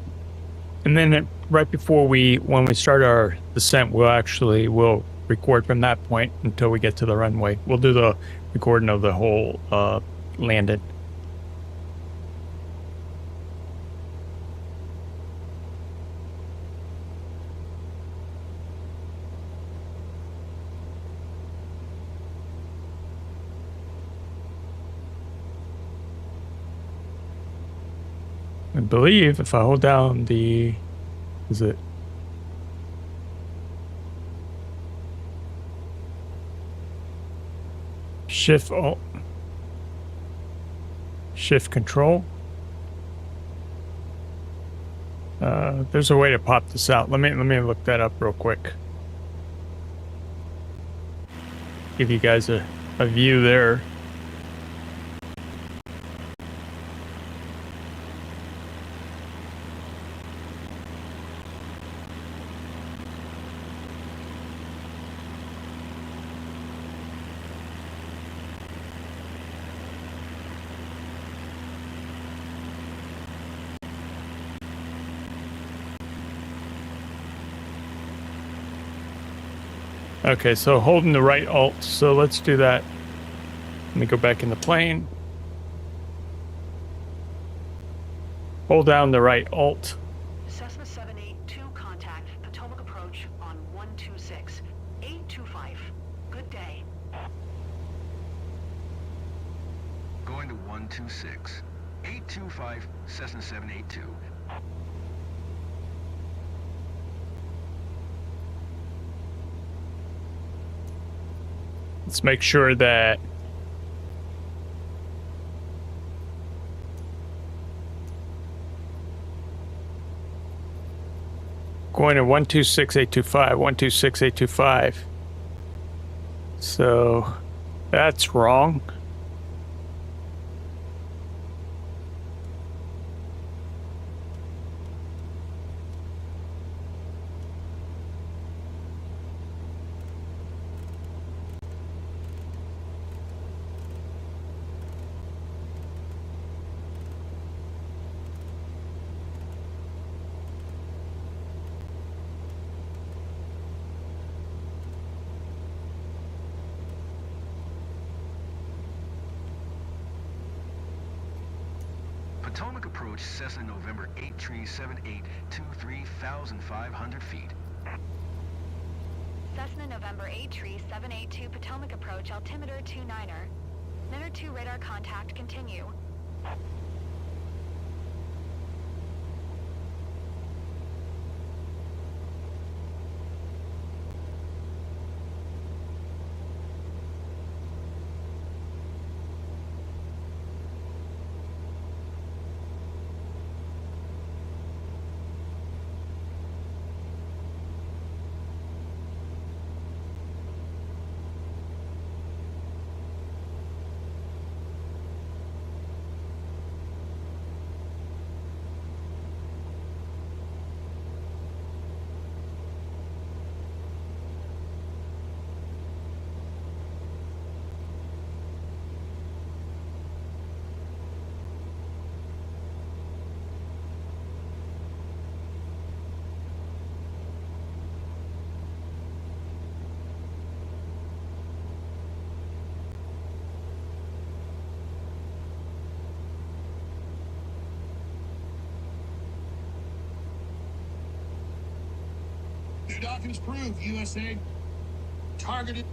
Speaker 1: And then right before when we start our descent, we'll record from that point until we get to the runway. We'll do the recording of the whole landing. I believe if I hold down the, is it? Shift Alt, Shift Control. There's a way to pop this out. Let me look that up real quick. Give you guys a view there. Okay, so holding the right Alt, so let's do that. Let me go back in the plane. Hold down the right Alt.
Speaker 4: Cessna 782, contact Potomac approach on 126. 825. Good day.
Speaker 2: Going to 126. 825 Cessna 782.
Speaker 1: Let's make sure that going to 126.825, 126.825. So that's wrong.
Speaker 2: Potomac approach Cessna November 8378 23,500 feet.
Speaker 3: Cessna November 83782 Potomac approach altimeter 29er. Niner 2 radar contact continue.
Speaker 5: New documents prove USA targeted.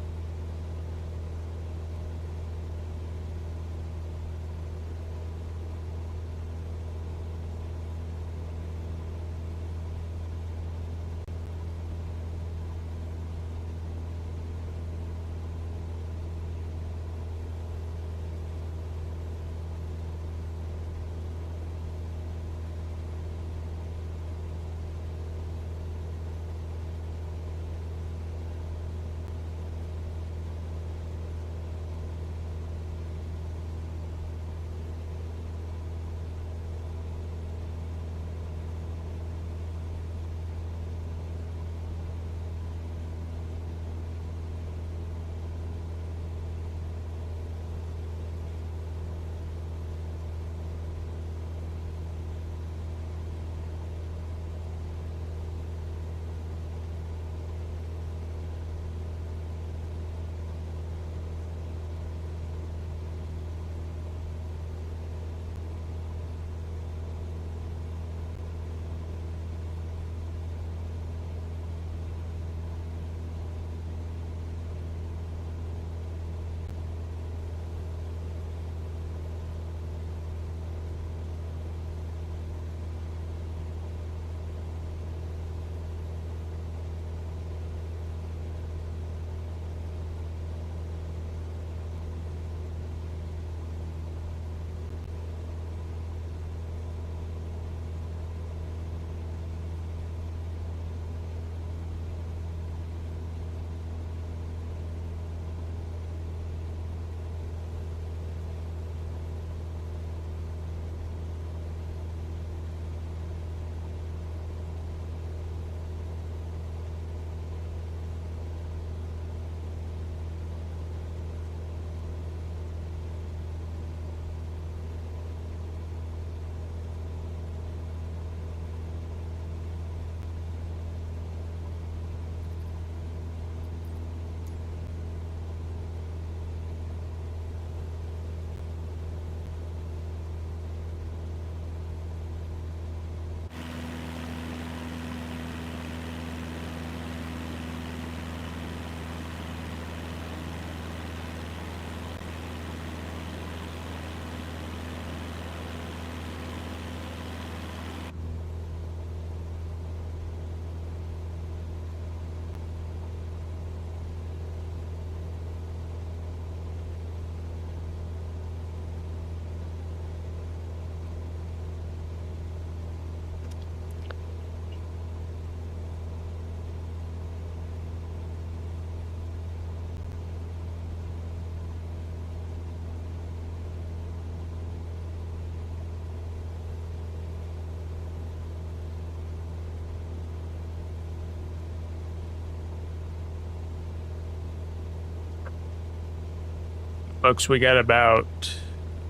Speaker 1: Folks, we got about,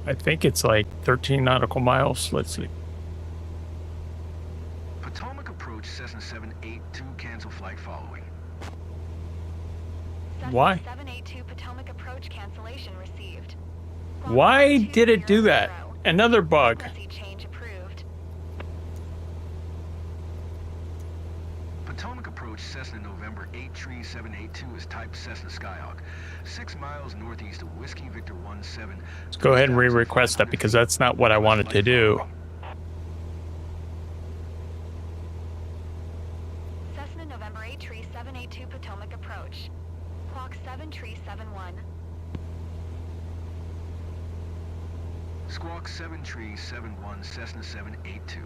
Speaker 1: I think it's like 13 nautical miles. Let's see.
Speaker 2: Potomac approach Cessna 782, cancel flight following.
Speaker 3: Cessna
Speaker 1: Why?
Speaker 3: 782 Potomac approach cancellation received.
Speaker 1: Why did it do that?
Speaker 3: 200.
Speaker 1: Another bug.
Speaker 3: Frequency change approved.
Speaker 2: Potomac approach Cessna November 83782 is type Cessna Skyhawk. 6 miles northeast of Whiskey Victor 17.
Speaker 1: Let's go ahead and re-request that because that's not what I wanted to do.
Speaker 3: Cessna November 83782 Potomac approach. Clock 7371.
Speaker 2: Squawk 7371 Cessna 782.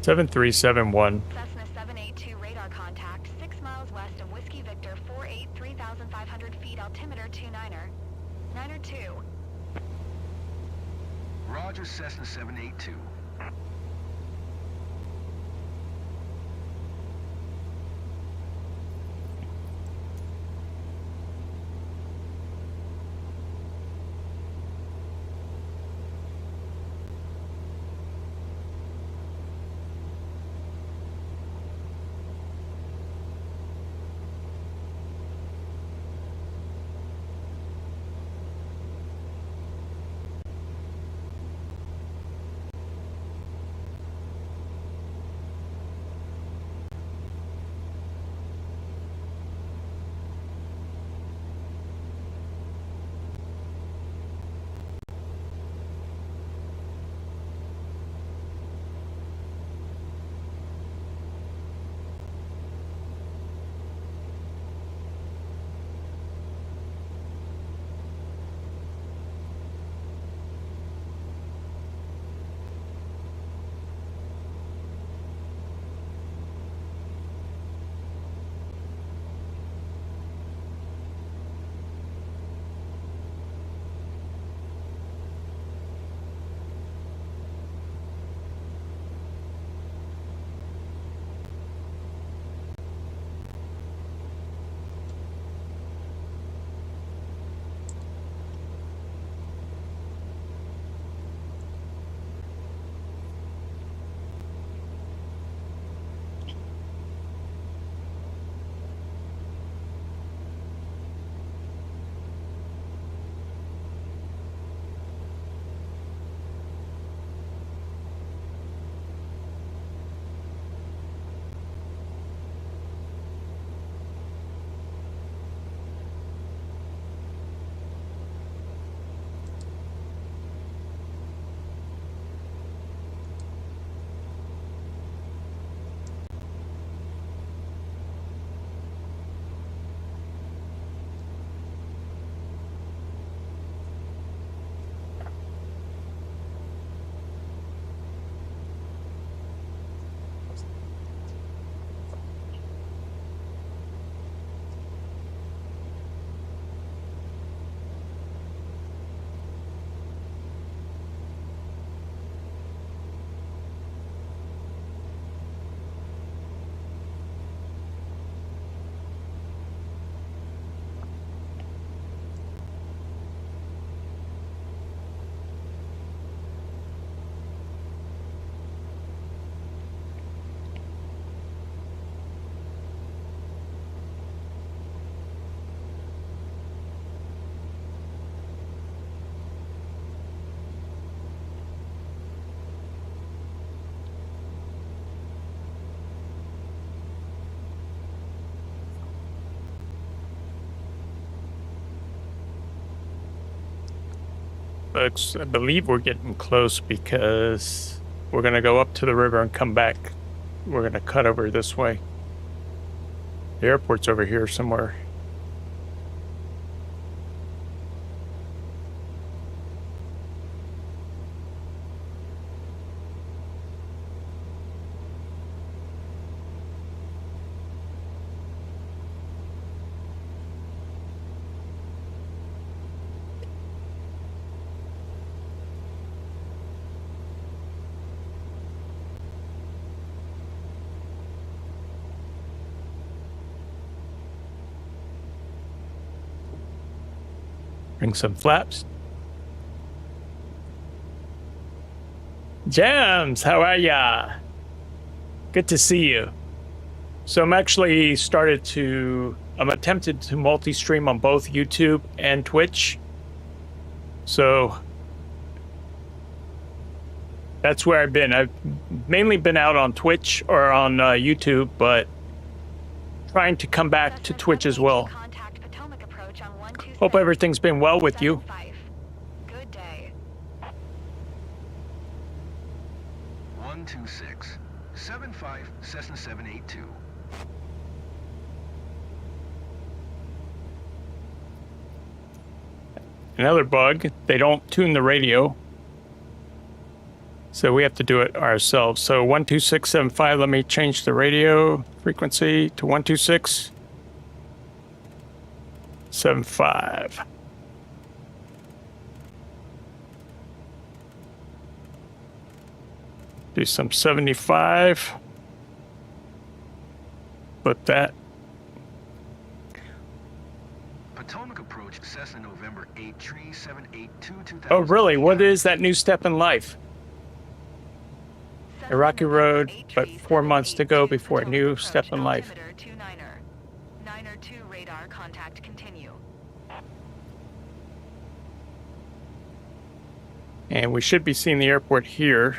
Speaker 1: 7371.
Speaker 3: Cessna 782 radar contact 6 miles west of Whiskey Victor 48 3,500 feet altimeter 29er. 9er 2.
Speaker 2: Roger, Cessna 782.
Speaker 1: Folks, I believe we're getting close because we're going to go up to the river and come back. We're going to cut over this way. The airport's over here somewhere. Bring some flaps. Jams, how are ya? Good to see you. So I'm actually I'm attempted to multi-stream on both YouTube and Twitch. So that's where I've been. I've mainly been out on Twitch or on YouTube, but trying to come back to Twitch as well. Hope everything's been well with you.
Speaker 3: Good day.
Speaker 2: 126. 75 Cessna 782.
Speaker 1: Another bug, they don't tune the radio. So we have to do it ourselves. So 12675, let me change the radio frequency to 12675. Do some 75. Put that.
Speaker 2: Potomac approach Cessna November 8 tree 782 2000.
Speaker 1: Oh, really? What is that new step in life? A rocky road, but 4 months to go before a new step in life.
Speaker 3: Niner 2 radar contact continue.
Speaker 1: And we should be seeing the airport here.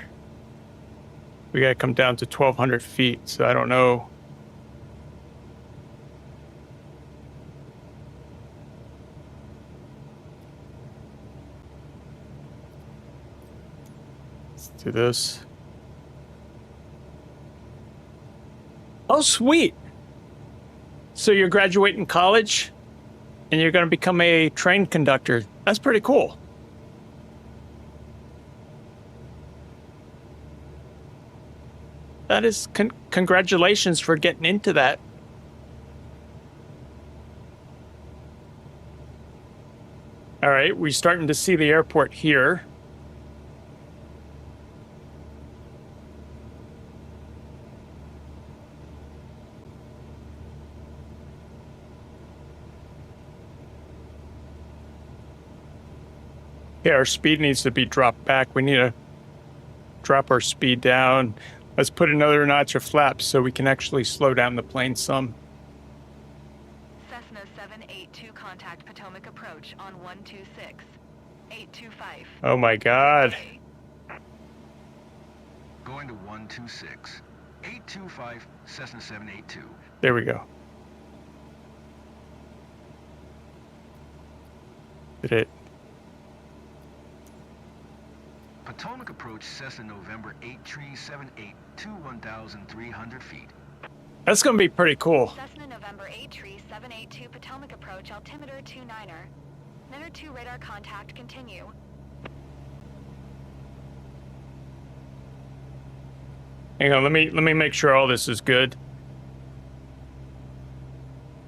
Speaker 1: We gotta come down to 1,200 feet, so I don't know. Let's do this. Oh, sweet. So you're graduating college and you're going to become a train conductor. That's pretty cool. That is congratulations for getting into that. All right, we're starting to see the airport here. Yeah, our speed needs to be dropped back. We need to drop our speed down. Let's put another notch of flaps so we can actually slow down the plane some.
Speaker 3: Cessna 782 contact Potomac approach on 126. 825.
Speaker 1: Oh my God.
Speaker 2: Going to 126. 825 Cessna 782.
Speaker 1: There we go. Did it?
Speaker 2: Potomac approach Cessna November 8 tree 782 1,300 feet.
Speaker 1: That's going to be pretty cool.
Speaker 3: Cessna November 8 tree 782 Potomac approach altimeter 29er. Niner 2 radar contact continue.
Speaker 1: Hang on, let me make sure all this is good.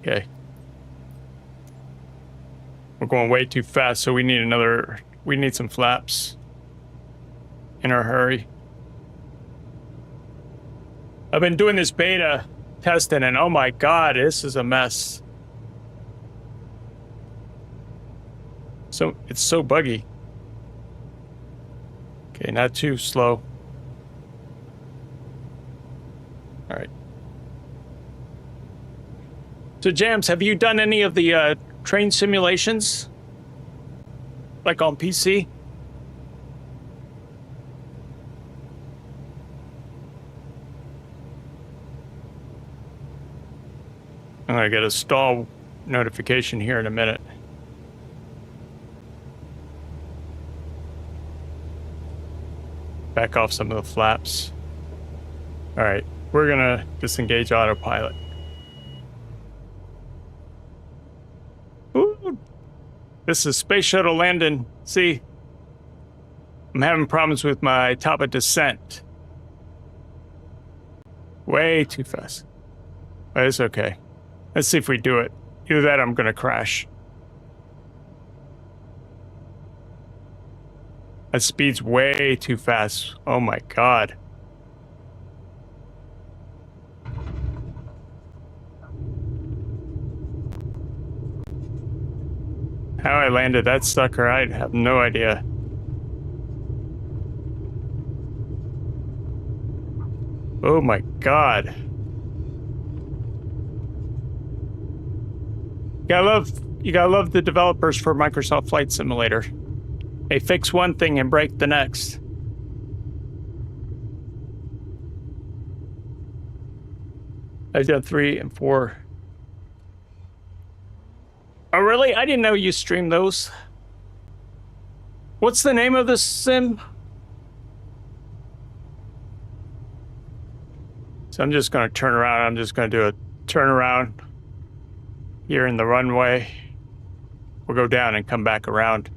Speaker 1: Okay. We're going way too fast, so we need some flaps in our hurry. I've been doing this beta testing and oh my God, this is a mess. So it's so buggy. Okay, not too slow. All right. So Jams, have you done any of the train simulations? Like on PC? I'm gonna get a stall notification here in a minute. Back off some of the flaps. All right, we're gonna disengage autopilot. Ooh, this is space shuttle landing. See, I'm having problems with my top of descent. Way too fast. But it's okay. Let's see if we do it. Either that or I'm gonna crash. That speed's way too fast. Oh my God. How I landed that sucker, I have no idea. Oh my god. You gotta love the developers for Microsoft Flight Simulator. They fix one thing and break the next. I've done 3 and 4. Oh really? I didn't know you streamed those. What's the name of this sim? So I'm just gonna turn around. I'm just gonna do a turnaround here in the runway. We'll go down and come back around.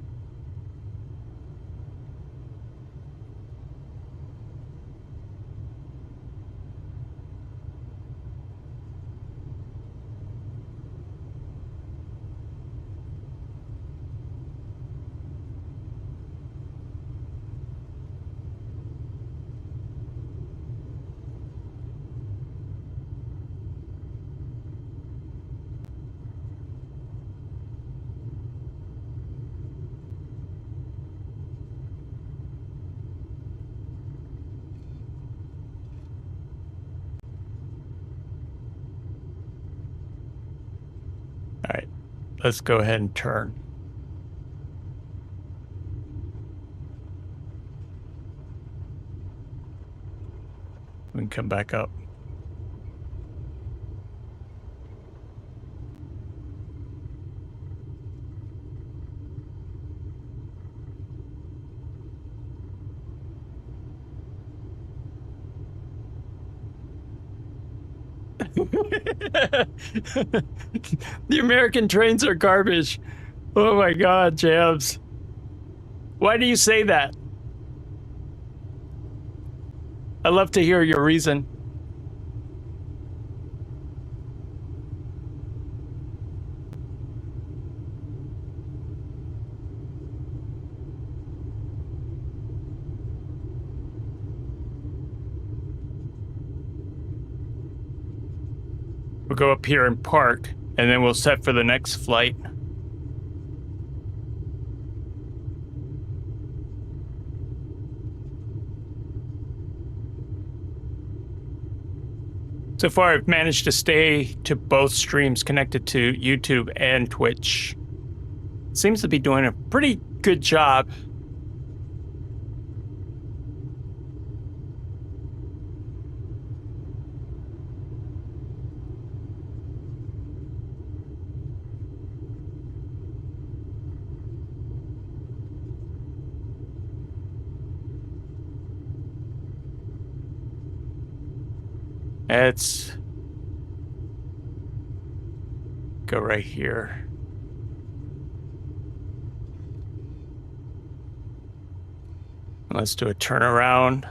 Speaker 1: All right, let's go ahead and turn. We can come back up. The American trains are garbage. Oh my god, Jabs. Why do you say that? I'd love to hear your reason. We'll go up here and park, and then we'll set for the next flight. So far, I've managed to stay to both streams connected to YouTube and Twitch. Seems to be doing a pretty good job. Let's go right here. Let's do a turnaround.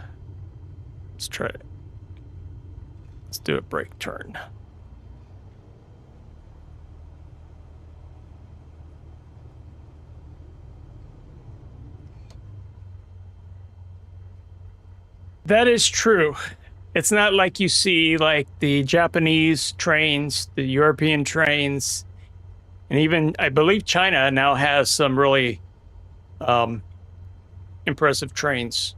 Speaker 1: Let's try it. Let's do a brake turn. That is true. It's not like you see like the Japanese trains, the European trains, and even I believe China now has some really impressive trains.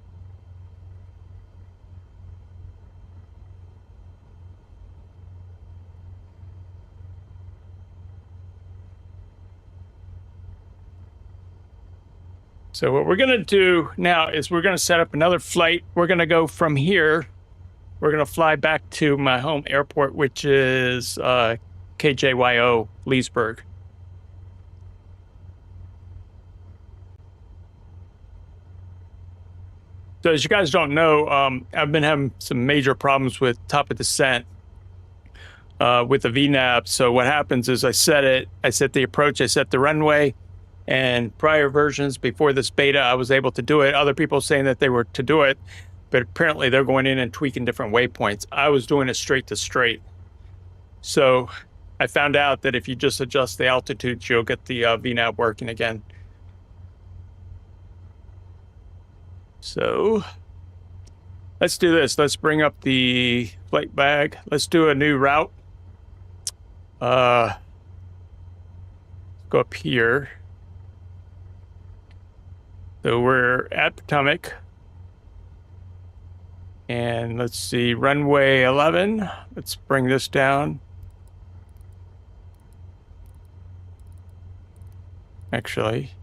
Speaker 1: So what we're gonna do now is we're gonna set up another flight. We're gonna go from here. We're going to fly back to my home airport, which is KJYO, Leesburg. So as you guys don't know, I've been having some major problems with top of descent with the VNAV. So what happens is I set the approach, I set the runway, and prior versions before this beta, I was able to do it. Other people saying that they were to do it, but apparently they're going in and tweaking different waypoints. I was doing it straight to straight. So I found out that if you just adjust the altitudes, you'll get the VNAV working again. So let's do this. Let's bring up the flight bag. Let's do a new route. Go up here. So we're at Potomac. And let's see, runway 11. Let's bring this down. Actually,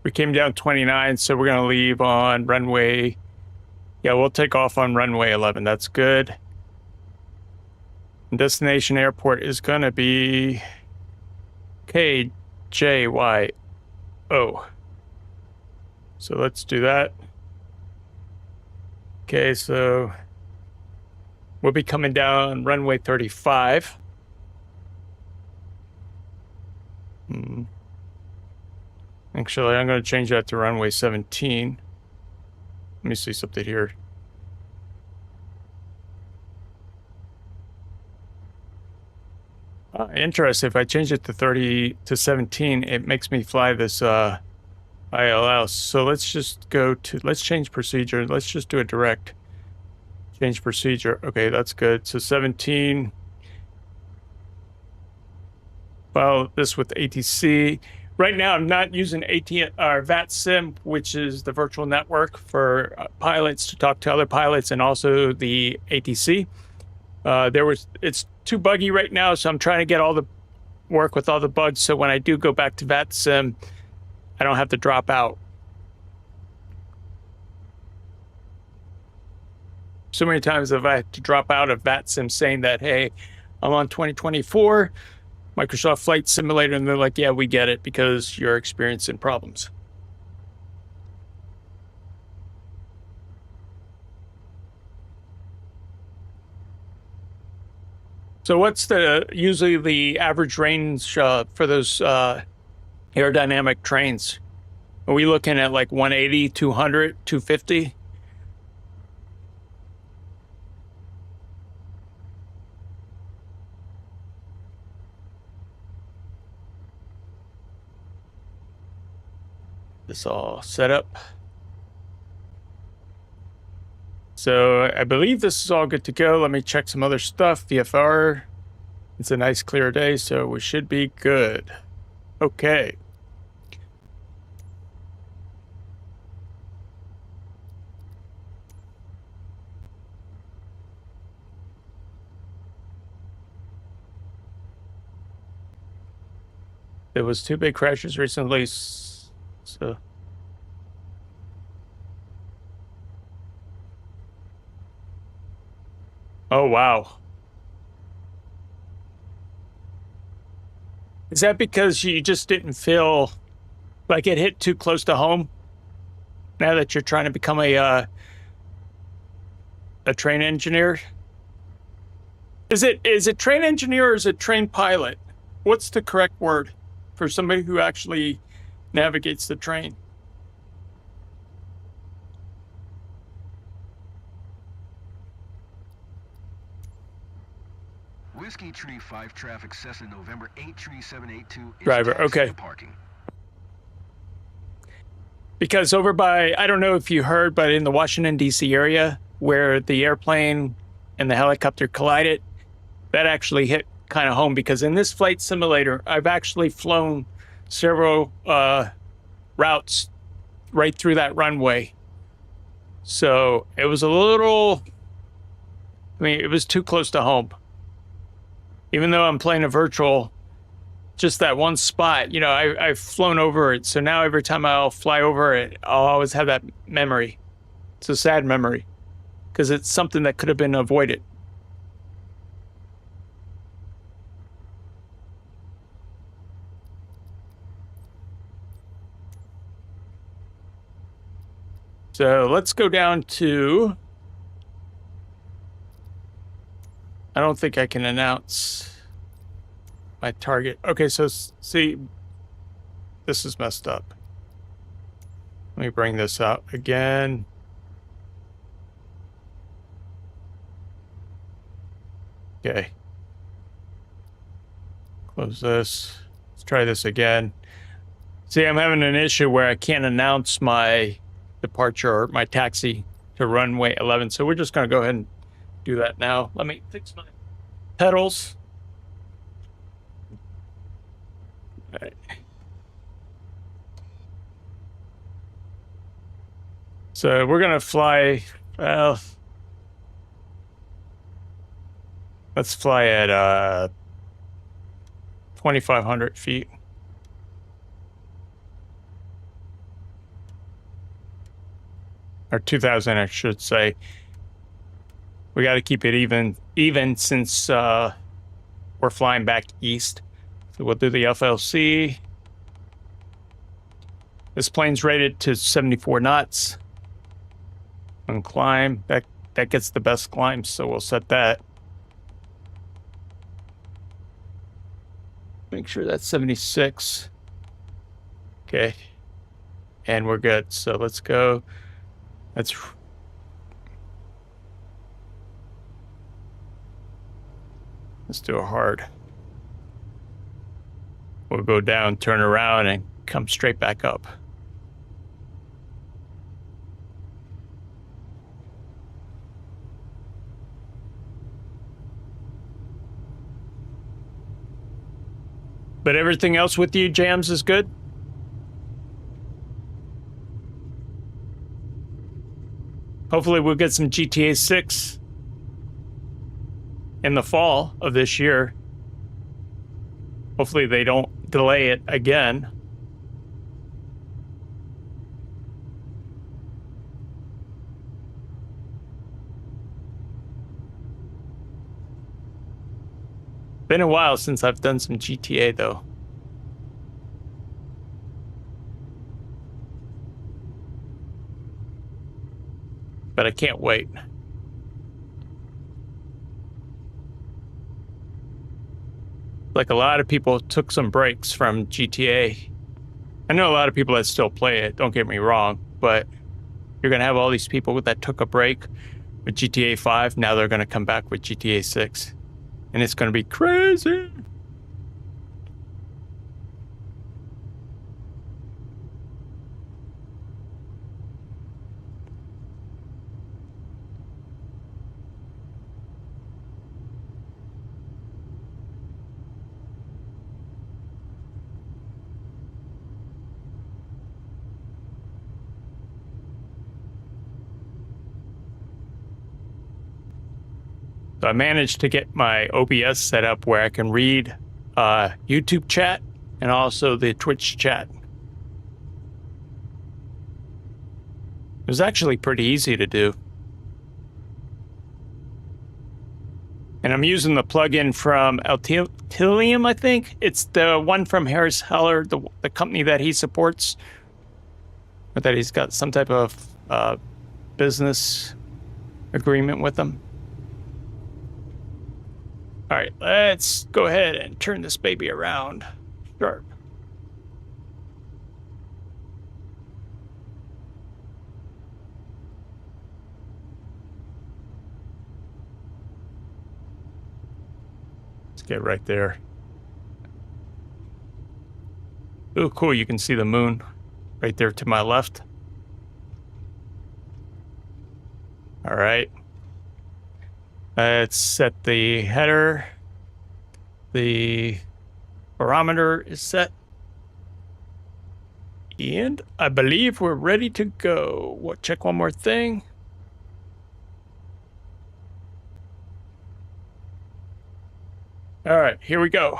Speaker 1: we came down 29, so we're going to leave on runway. Yeah, we'll take off on runway 11. That's good. Destination airport is going to be KJYO. So let's do that. Okay, so we'll be coming down runway 35. Actually, I'm going to change that to runway 17. Let me see something here. Interesting. If I change it to 30 to 17, it makes me fly this ILS. So let's just let's change procedure. Let's just do a direct change procedure. Okay, that's good. So 17. File this with ATC. Right now, I'm not using VATSIM, which is the virtual network for pilots to talk to other pilots, and also the ATC. It's too buggy right now, so I'm trying to get work with all the bugs. So when I do go back to VATSIM, I don't have to drop out. So many times have I had to drop out of VATSIM saying that, hey, I'm on 2024. Microsoft Flight Simulator, and they're like, yeah, we get it because you're experiencing problems. So what's usually the average range for those aerodynamic trains? Are we looking at like 180, 200, 250? This all set up. So I believe this is all good to go. Let me check some other stuff. VFR. It's a nice clear day, so we should be good. Okay. There was 2 big crashes recently. So oh, wow. Is that because you just didn't feel like it hit too close to home? Now that you're trying to become a train engineer? Is it train engineer or is it train pilot? What's the correct word for somebody who actually navigates the train?
Speaker 2: Whiskey Tree 5 traffic Cessna November 83782 is
Speaker 1: Driver,
Speaker 2: taxi
Speaker 1: okay.
Speaker 2: to parking.
Speaker 1: Because over by, I don't know if you heard, but in the Washington, D.C. area where the airplane and the helicopter collided, that actually hit kind of home, because in this flight simulator, I've actually flown several routes right through that runway. So it was a little, it was too close to home. Even though I'm playing a virtual, just that one spot, I've flown over it. So now every time I'll fly over it, I'll always have that memory. It's a sad memory because it's something that could have been avoided. So let's go down to, I don't think I can announce my target. Okay, so see, this is messed up. Let me bring this out again. Okay. Close this. Let's try this again. See, I'm having an issue where I can't announce my departure or my taxi to runway 11. So we're just going to go ahead and do that now. Let me fix my pedals. All right. So we're gonna fly. Well, let's fly at 2,500 feet. Or 2,000, I should say. We got to keep it even since we're flying back east. So we'll do the FLC. This plane's rated to 74 knots. And climb, that gets the best climb, so we'll set that. Make sure that's 76. Okay. And we're good. So let's go. Let's do a hard. We'll go down, turn around, and come straight back up. But everything else with you, Jams, is good? Hopefully we'll get some GTA 6 in the fall of this year. Hopefully they don't delay it again. Been a while since I've done some GTA though. But I can't wait. Like a lot of people took some breaks from GTA. I know a lot of people that still play it, don't get me wrong, but you're gonna have all these people that took a break with GTA 5, now they're gonna come back with GTA 6. And it's gonna be crazy. So I managed to get my OBS set up where I can read YouTube chat and also the Twitch chat. It was actually pretty easy to do. And I'm using the plugin from Altilium, I think. It's the one from Harris Heller, the company that he supports. Or that he's got some type of business agreement with them. All right, let's go ahead and turn this baby around. Sharp. Let's get right there. Oh, cool, you can see the moon right there to my left. All right. Let's set the header. The barometer is set. And I believe we're ready to go. We'll check one more thing. All right, here we go.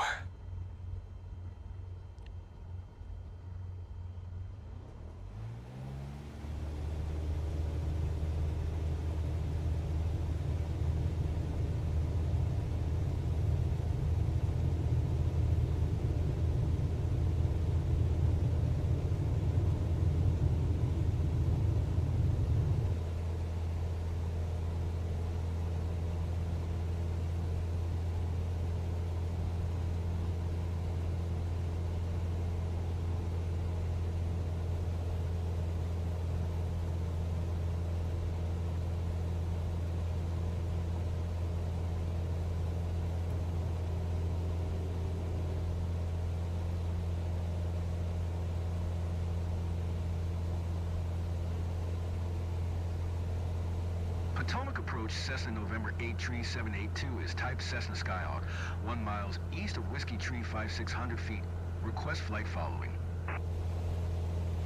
Speaker 2: Potomac approach Cessna November 83782 is type Cessna Skyhawk, 1 miles east of Whiskey Tree 5600 feet. Request flight following.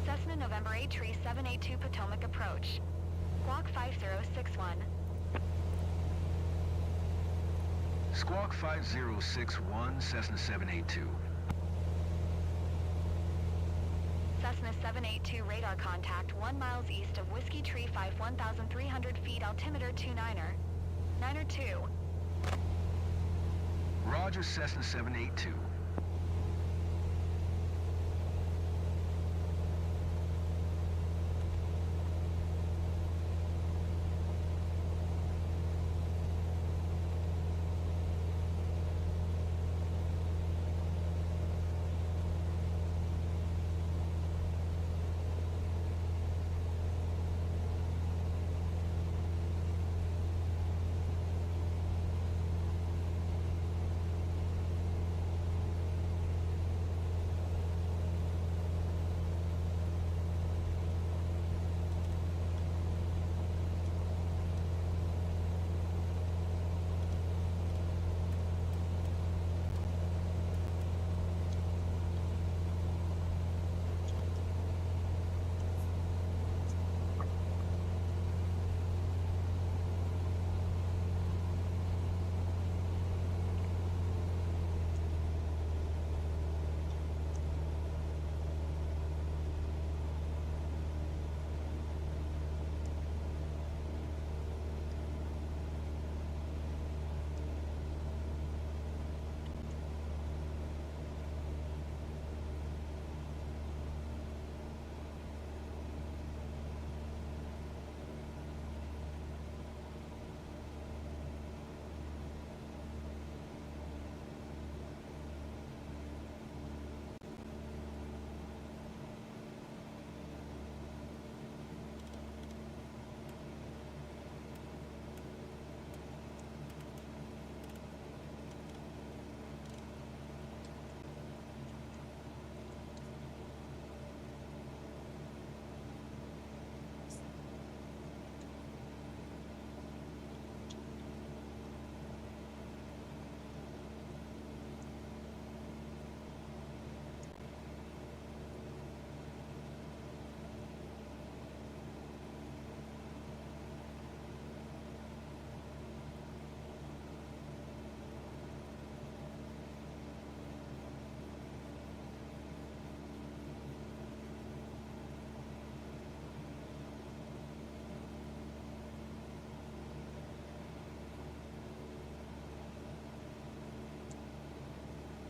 Speaker 3: Cessna Cessna November 8 Tree 782 Potomac approach. Squawk 5061.
Speaker 2: Squawk 5061, Cessna 782.
Speaker 3: Cessna 782 radar contact 1 miles east of Whiskey Tree 5 1,300 feet altimeter 29er. 9er 2.
Speaker 2: Roger, Cessna 782.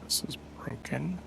Speaker 1: This is broken.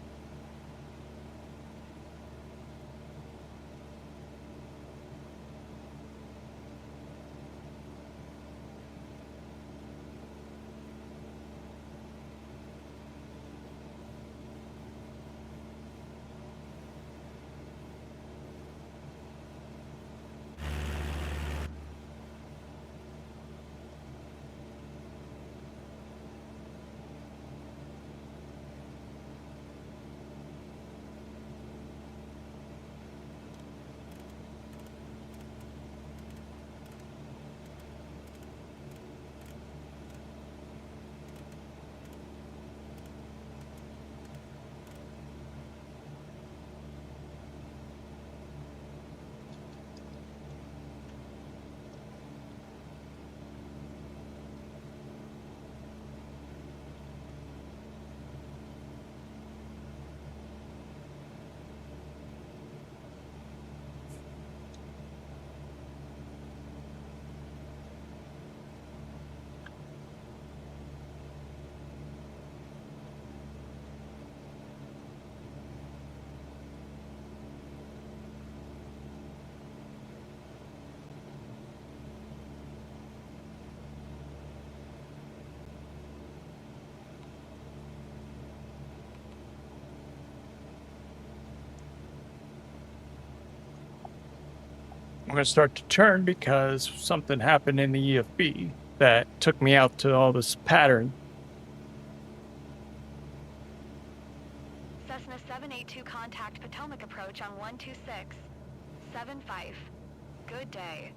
Speaker 1: I'm going to start to turn because something happened in the EFB that took me out to all this pattern.
Speaker 3: Cessna 782 contact Potomac approach on 126. 75. Good day.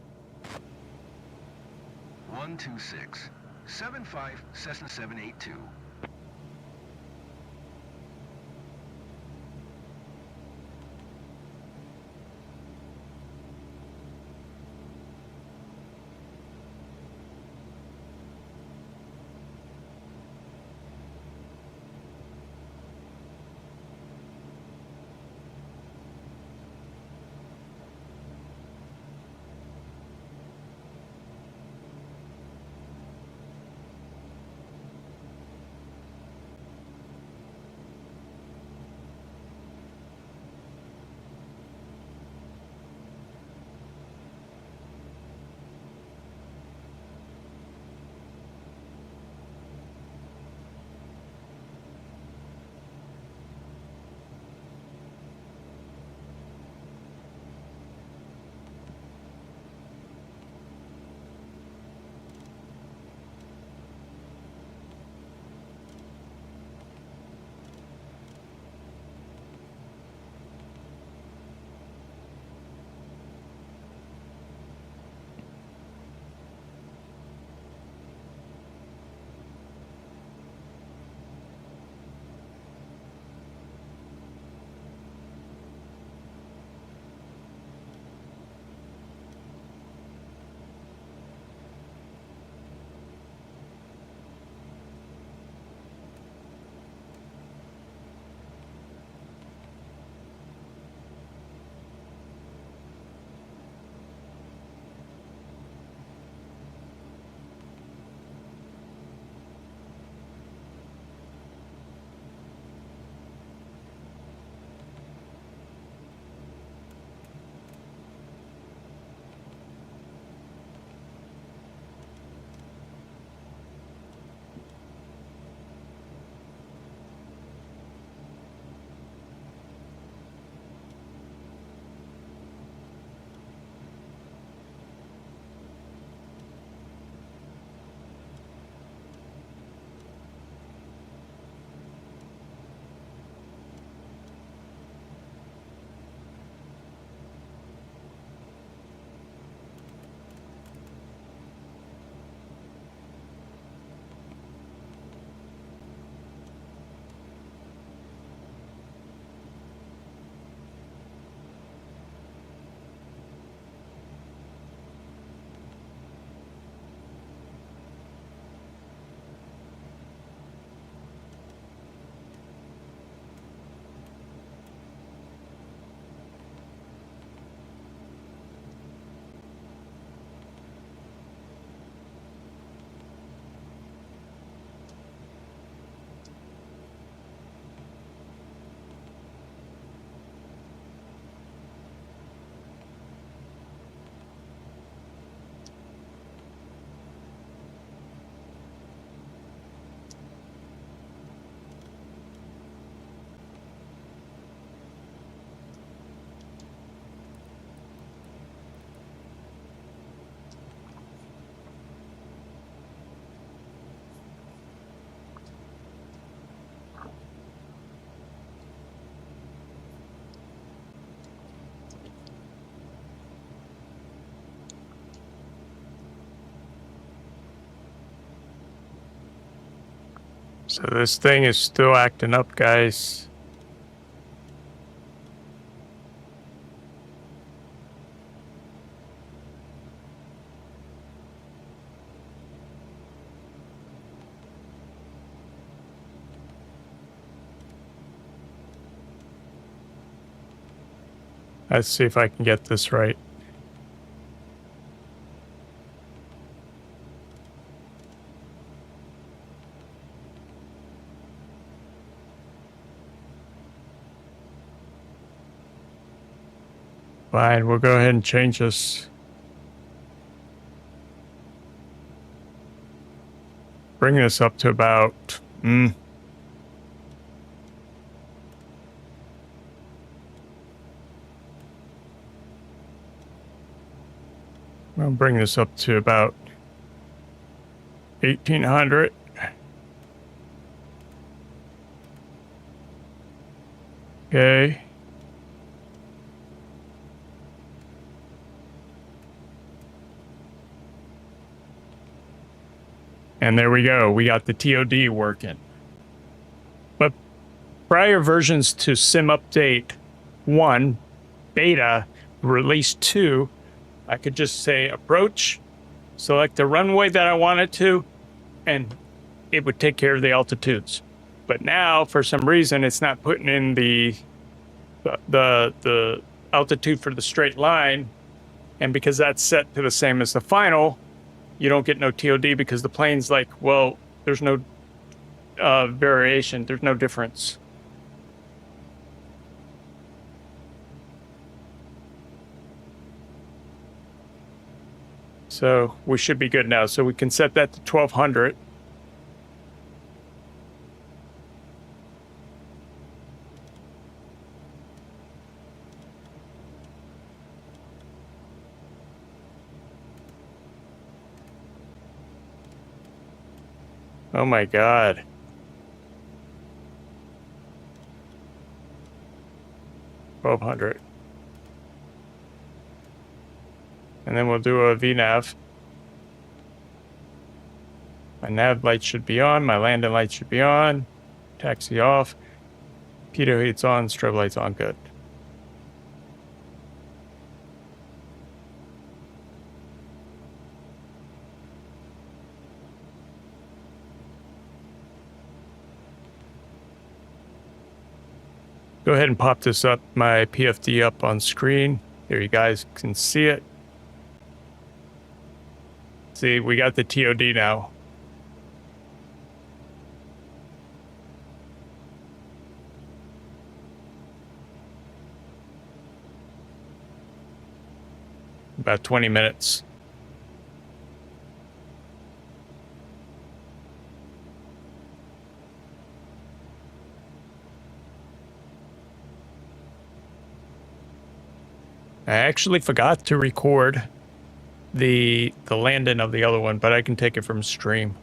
Speaker 2: 126. 75, Cessna 782.
Speaker 1: So this thing is still acting up, guys. Let's see if I can get this right. Fine, we'll go ahead and change this. Bring this up to about... I'll bring this up to about 1800. Okay. And there we go. We got the TOD working. But prior versions to Sim Update 1, Beta, Release 2, I could just say approach, select the runway that I wanted to, and it would take care of the altitudes. But now, for some reason, it's not putting in the altitude for the straight line, and because that's set to the same as the final, you don't get no TOD because the plane's like, well, there's no variation, there's no difference. So we should be good now. So we can set that to 1200. Oh my God. $1,200. And then we'll do a VNAV. My nav light should be on. My landing light should be on. Taxi off. Pitot heat's on. Strobe light's on. Good. Go ahead and pop this up, my PFD up on screen. There you guys can see it. See, we got the TOD now. About 20 minutes. I actually forgot to record the landing of the other one, but I can take it from stream.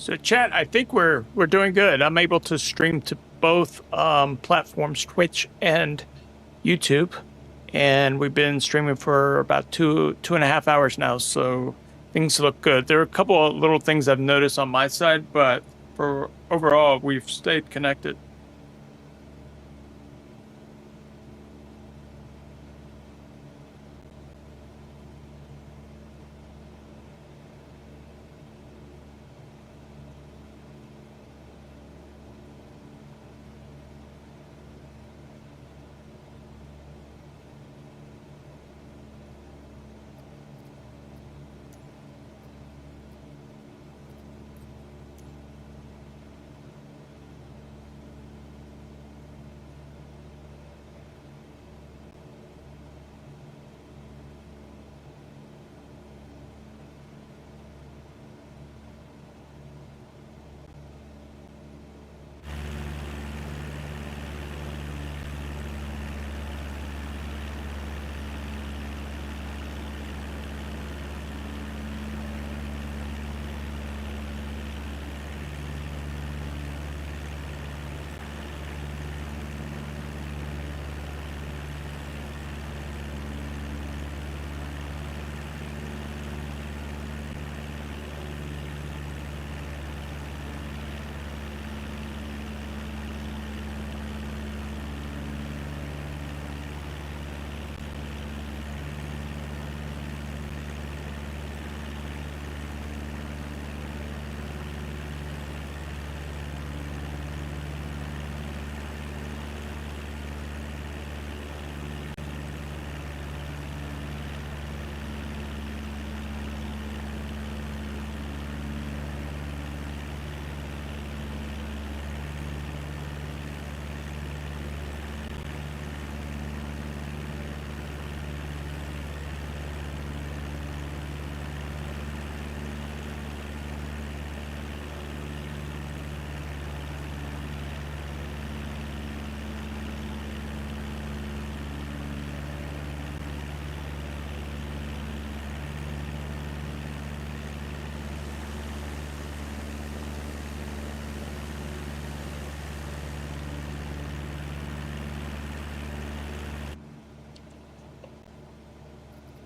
Speaker 1: So, chat, I think we're doing good. I'm able to stream to both platforms, Twitch and YouTube, and we've been streaming for about 2.5 hours now. So things look good. There are a couple of little things I've noticed on my side, but for overall, we've stayed connected.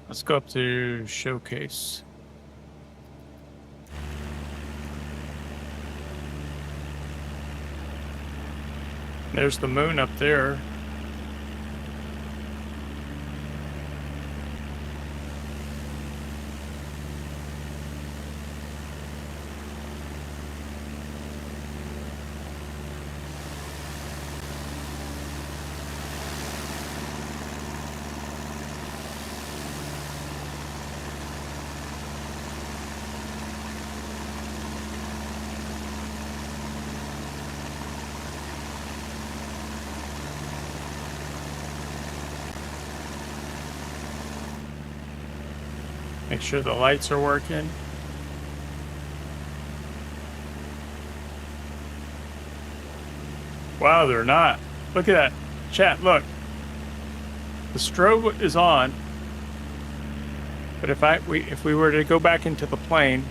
Speaker 1: Let's go up to showcase. There's the moon up there. Make sure the lights are working. Wow, they're not. Look at that. Chat, look. The strobe is on. But if we were to go back into the plane,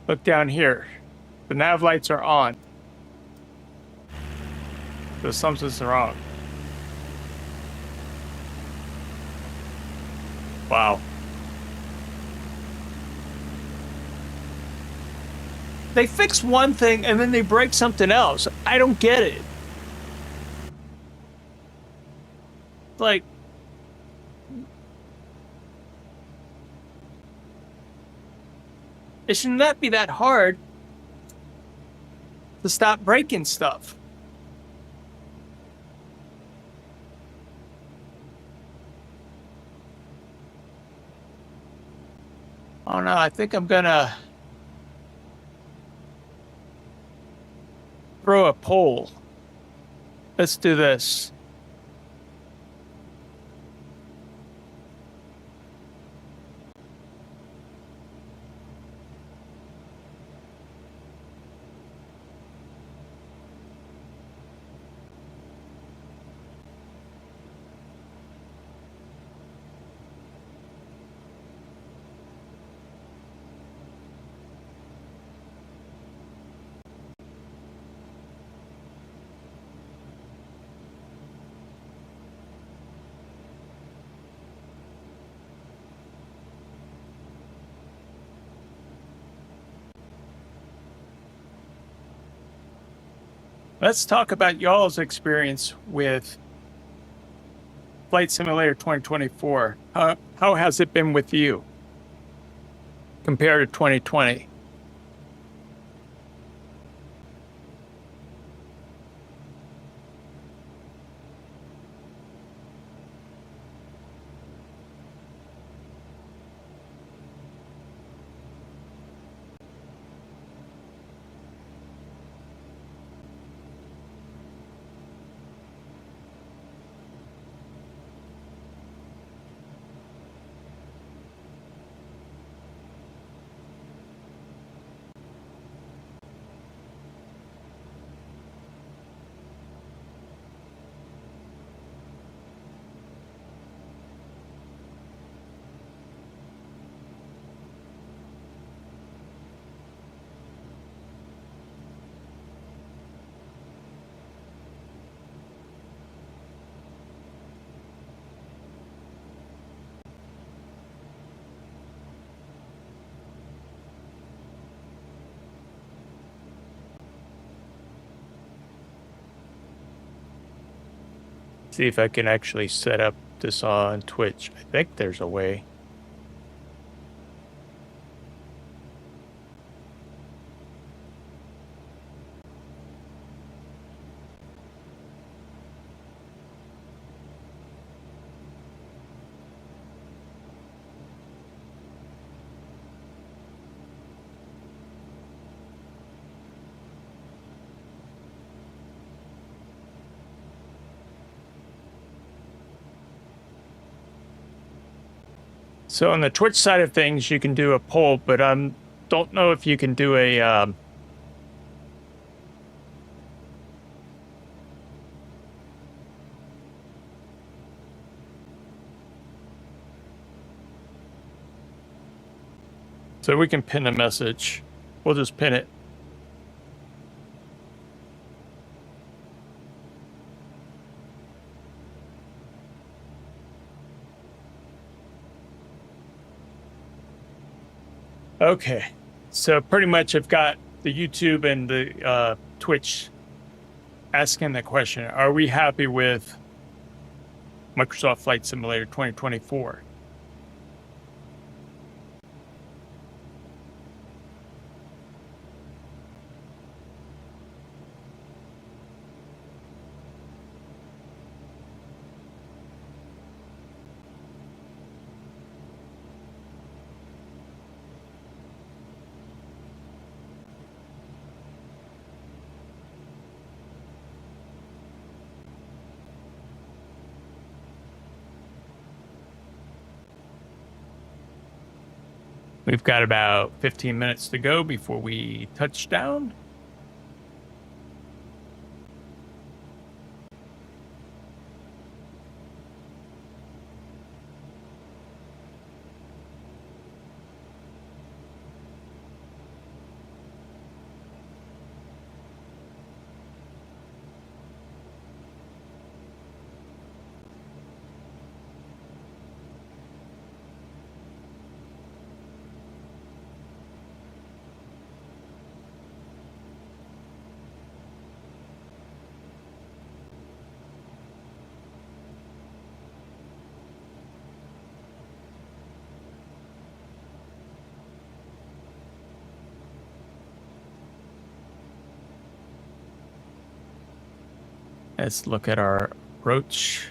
Speaker 1: look down here. The nav lights are on. So something's wrong. Wow. They fix one thing and then they break something else. I don't get it. Like, it shouldn't that be that hard to stop breaking stuff. Oh no, I think I'm gonna throw a poll. Let's do this. Let's talk about y'all's experience with Flight Simulator 2024. How has it been with you compared to 2020? See if I can actually set up this on Twitch. I think there's a way. So on the Twitch side of things, you can do a poll, but I don't know if you can do a so we can pin a message. We'll just pin it. Okay, so pretty much I've got the YouTube and the Twitch asking the question, are we happy with Microsoft Flight Simulator 2024? We've got about 15 minutes to go before we touch down. Let's look at our approach.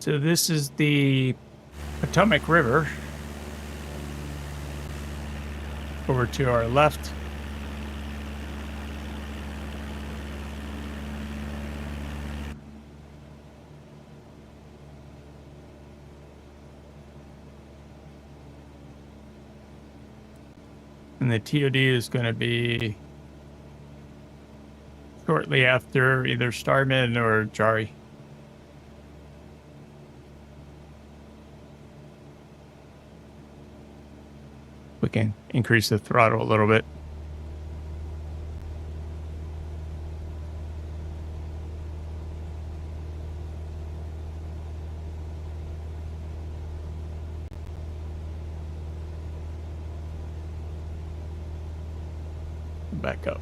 Speaker 1: So this is the Potomac River. Over to our left. And the TOD is going to be shortly after either Starman or Jari. We can increase the throttle a little bit. back up.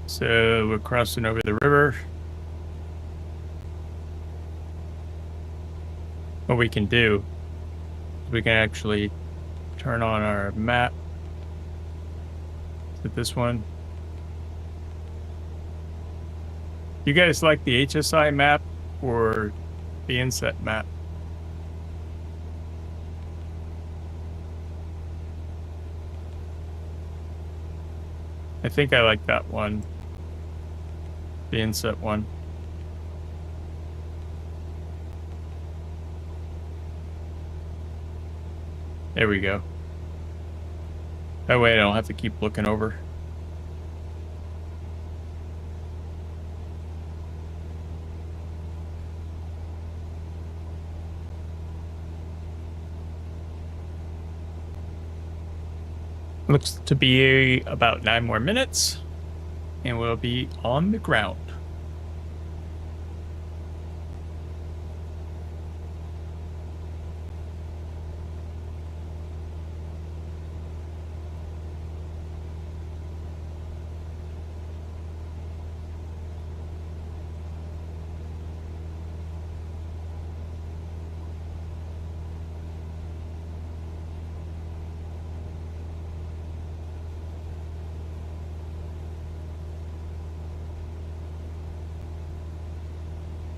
Speaker 1: So we're crossing over the river. What we can do is we can actually turn on our map. Is it this one? You guys like the HSI map or the inset map? I think I like that one. The inset one. There we go. That way I don't have to keep looking over. Looks to be about 9 more minutes, and we'll be on the ground.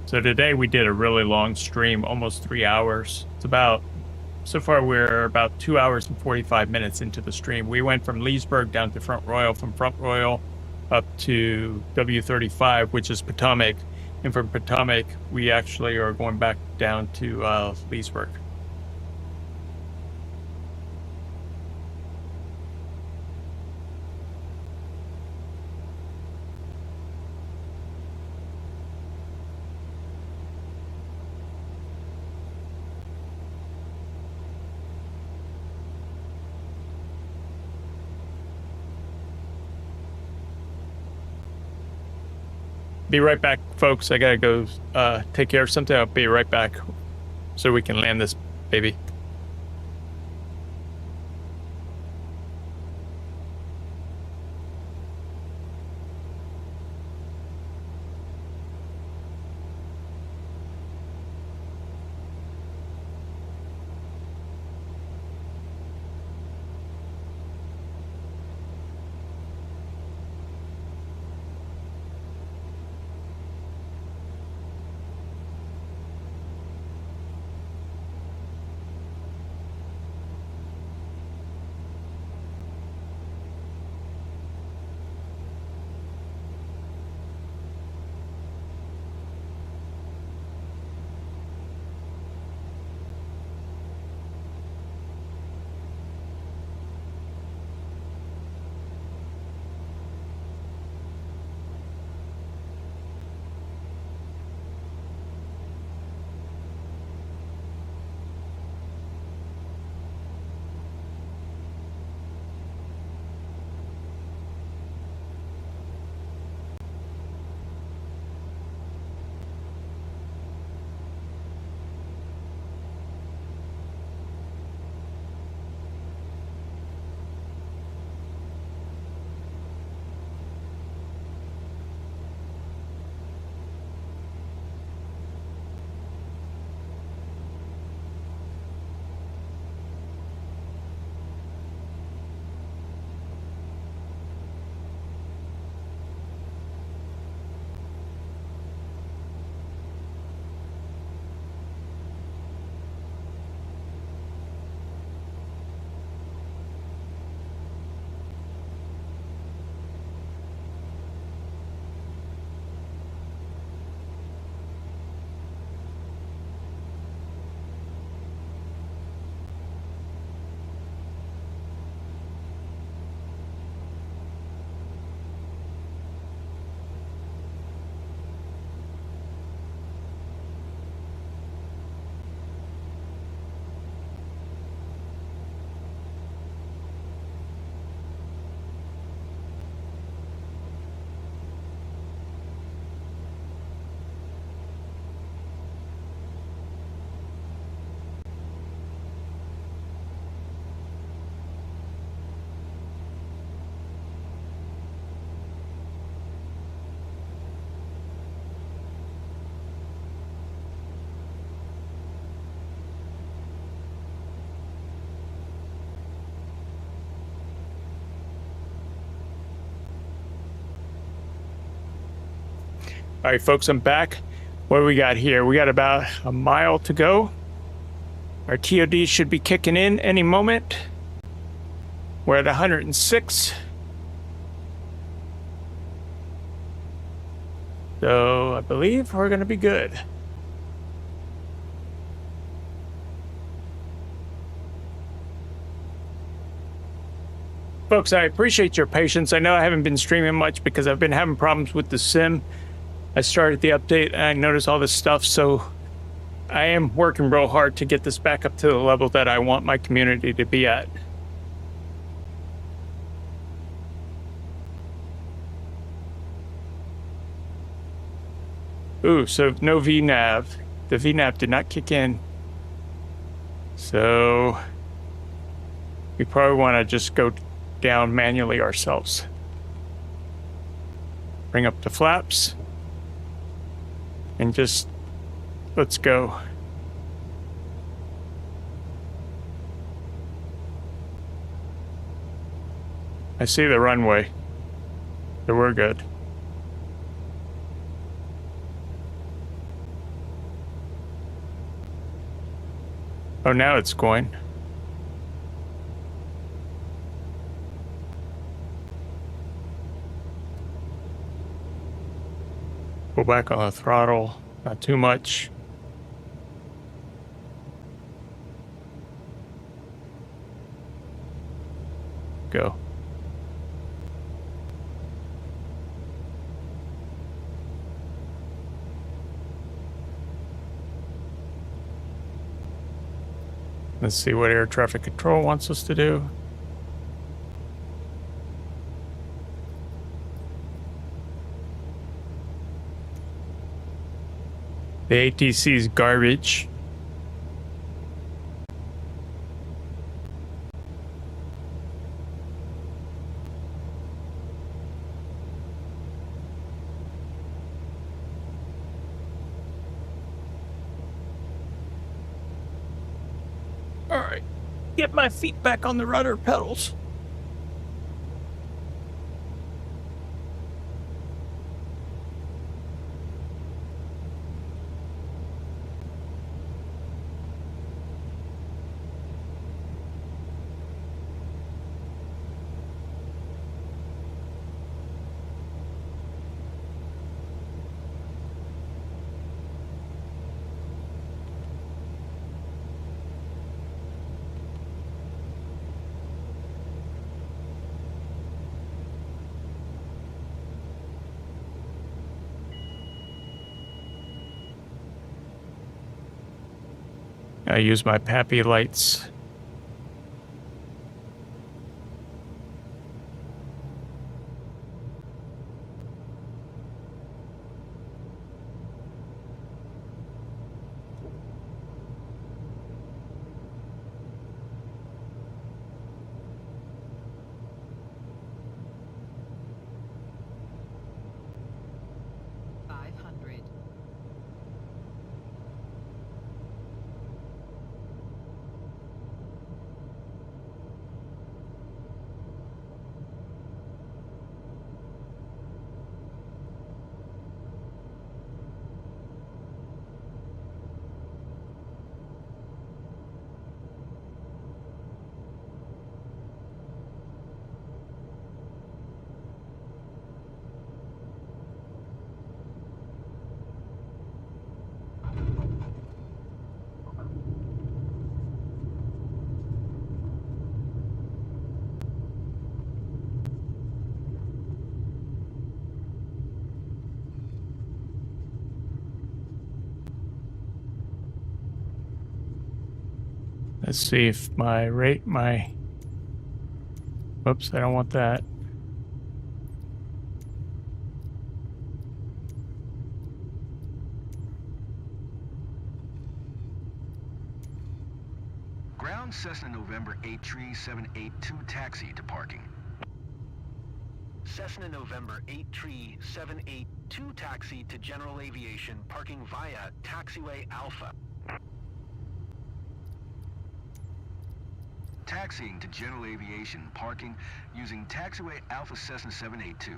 Speaker 1: So today we did a really long stream, almost 3 hours. So far we're about 2 hours and 45 minutes into the stream. We went from Leesburg down to Front Royal, from Front Royal up to W35, which is Potomac. And from Potomac, we actually are going back down to Leesburg. Be right back, folks. I gotta go take care of something. I'll be right back so we can land this baby. All right, folks, I'm back. What do we got here? We got about a mile to go. Our TOD should be kicking in any moment. We're at 106. So I believe we're going to be good. Folks, I appreciate your patience. I know I haven't been streaming much because I've been having problems with the sim. I started the update and I noticed all this stuff, so I am working real hard to get this back up to the level that I want my community to be at. Ooh, so no VNav. The VNav did not kick in. So we probably want to just go down manually ourselves. Bring up the flaps. And just, let's go. I see the runway. So we're good. Oh, now it's going. Pull back on the throttle, not too much. Go. Let's see what air traffic control wants us to do. The ATC's garbage. All right, get my feet back on the rudder pedals. I use my Pappy lights. Let's see if whoops, I don't want that.
Speaker 2: Ground Cessna November 83782 taxi to parking. Cessna November 83782 taxi to General Aviation, parking via Taxiway Alpha. Taxiing to General Aviation, parking using Taxiway Alpha Cessna 782.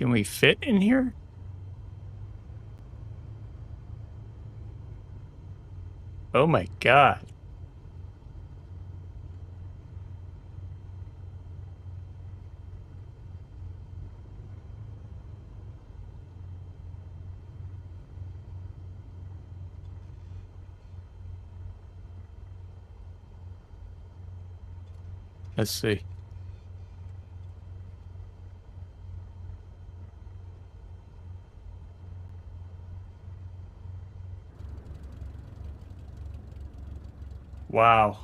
Speaker 1: Can we fit in here? Oh my God. Let's see. Wow.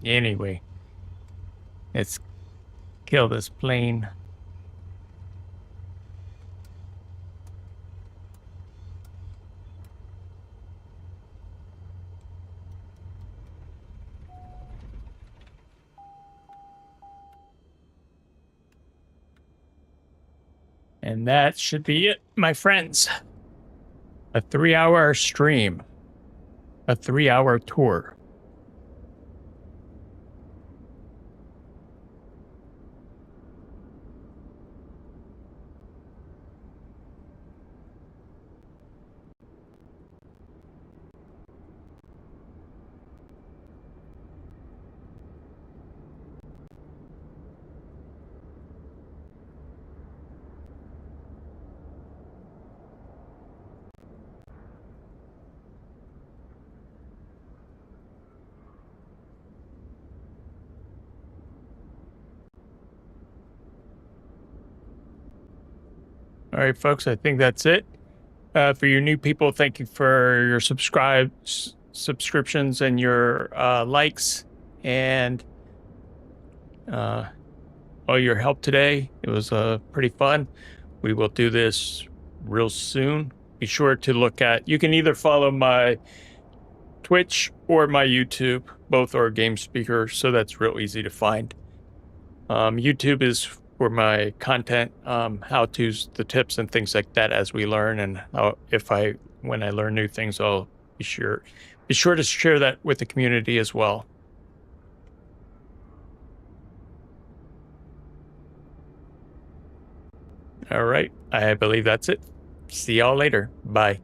Speaker 1: Anyway, let's kill this plane. And that should be it, my friends. A 3-hour stream. A 3-hour tour. All right, folks, I think that's it. For your new people, thank you for your subscriptions and your likes and all your help today. It was pretty fun. We will do this real soon. Be sure to look at, you can either follow my Twitch or my YouTube. Both are Game Speaker, so that's real easy to find. YouTube is for my content, how-tos, the tips and things like that as we learn. And when I learn new things, I'll be sure to share that with the community as well. All right, I believe that's it. See y'all later. Bye.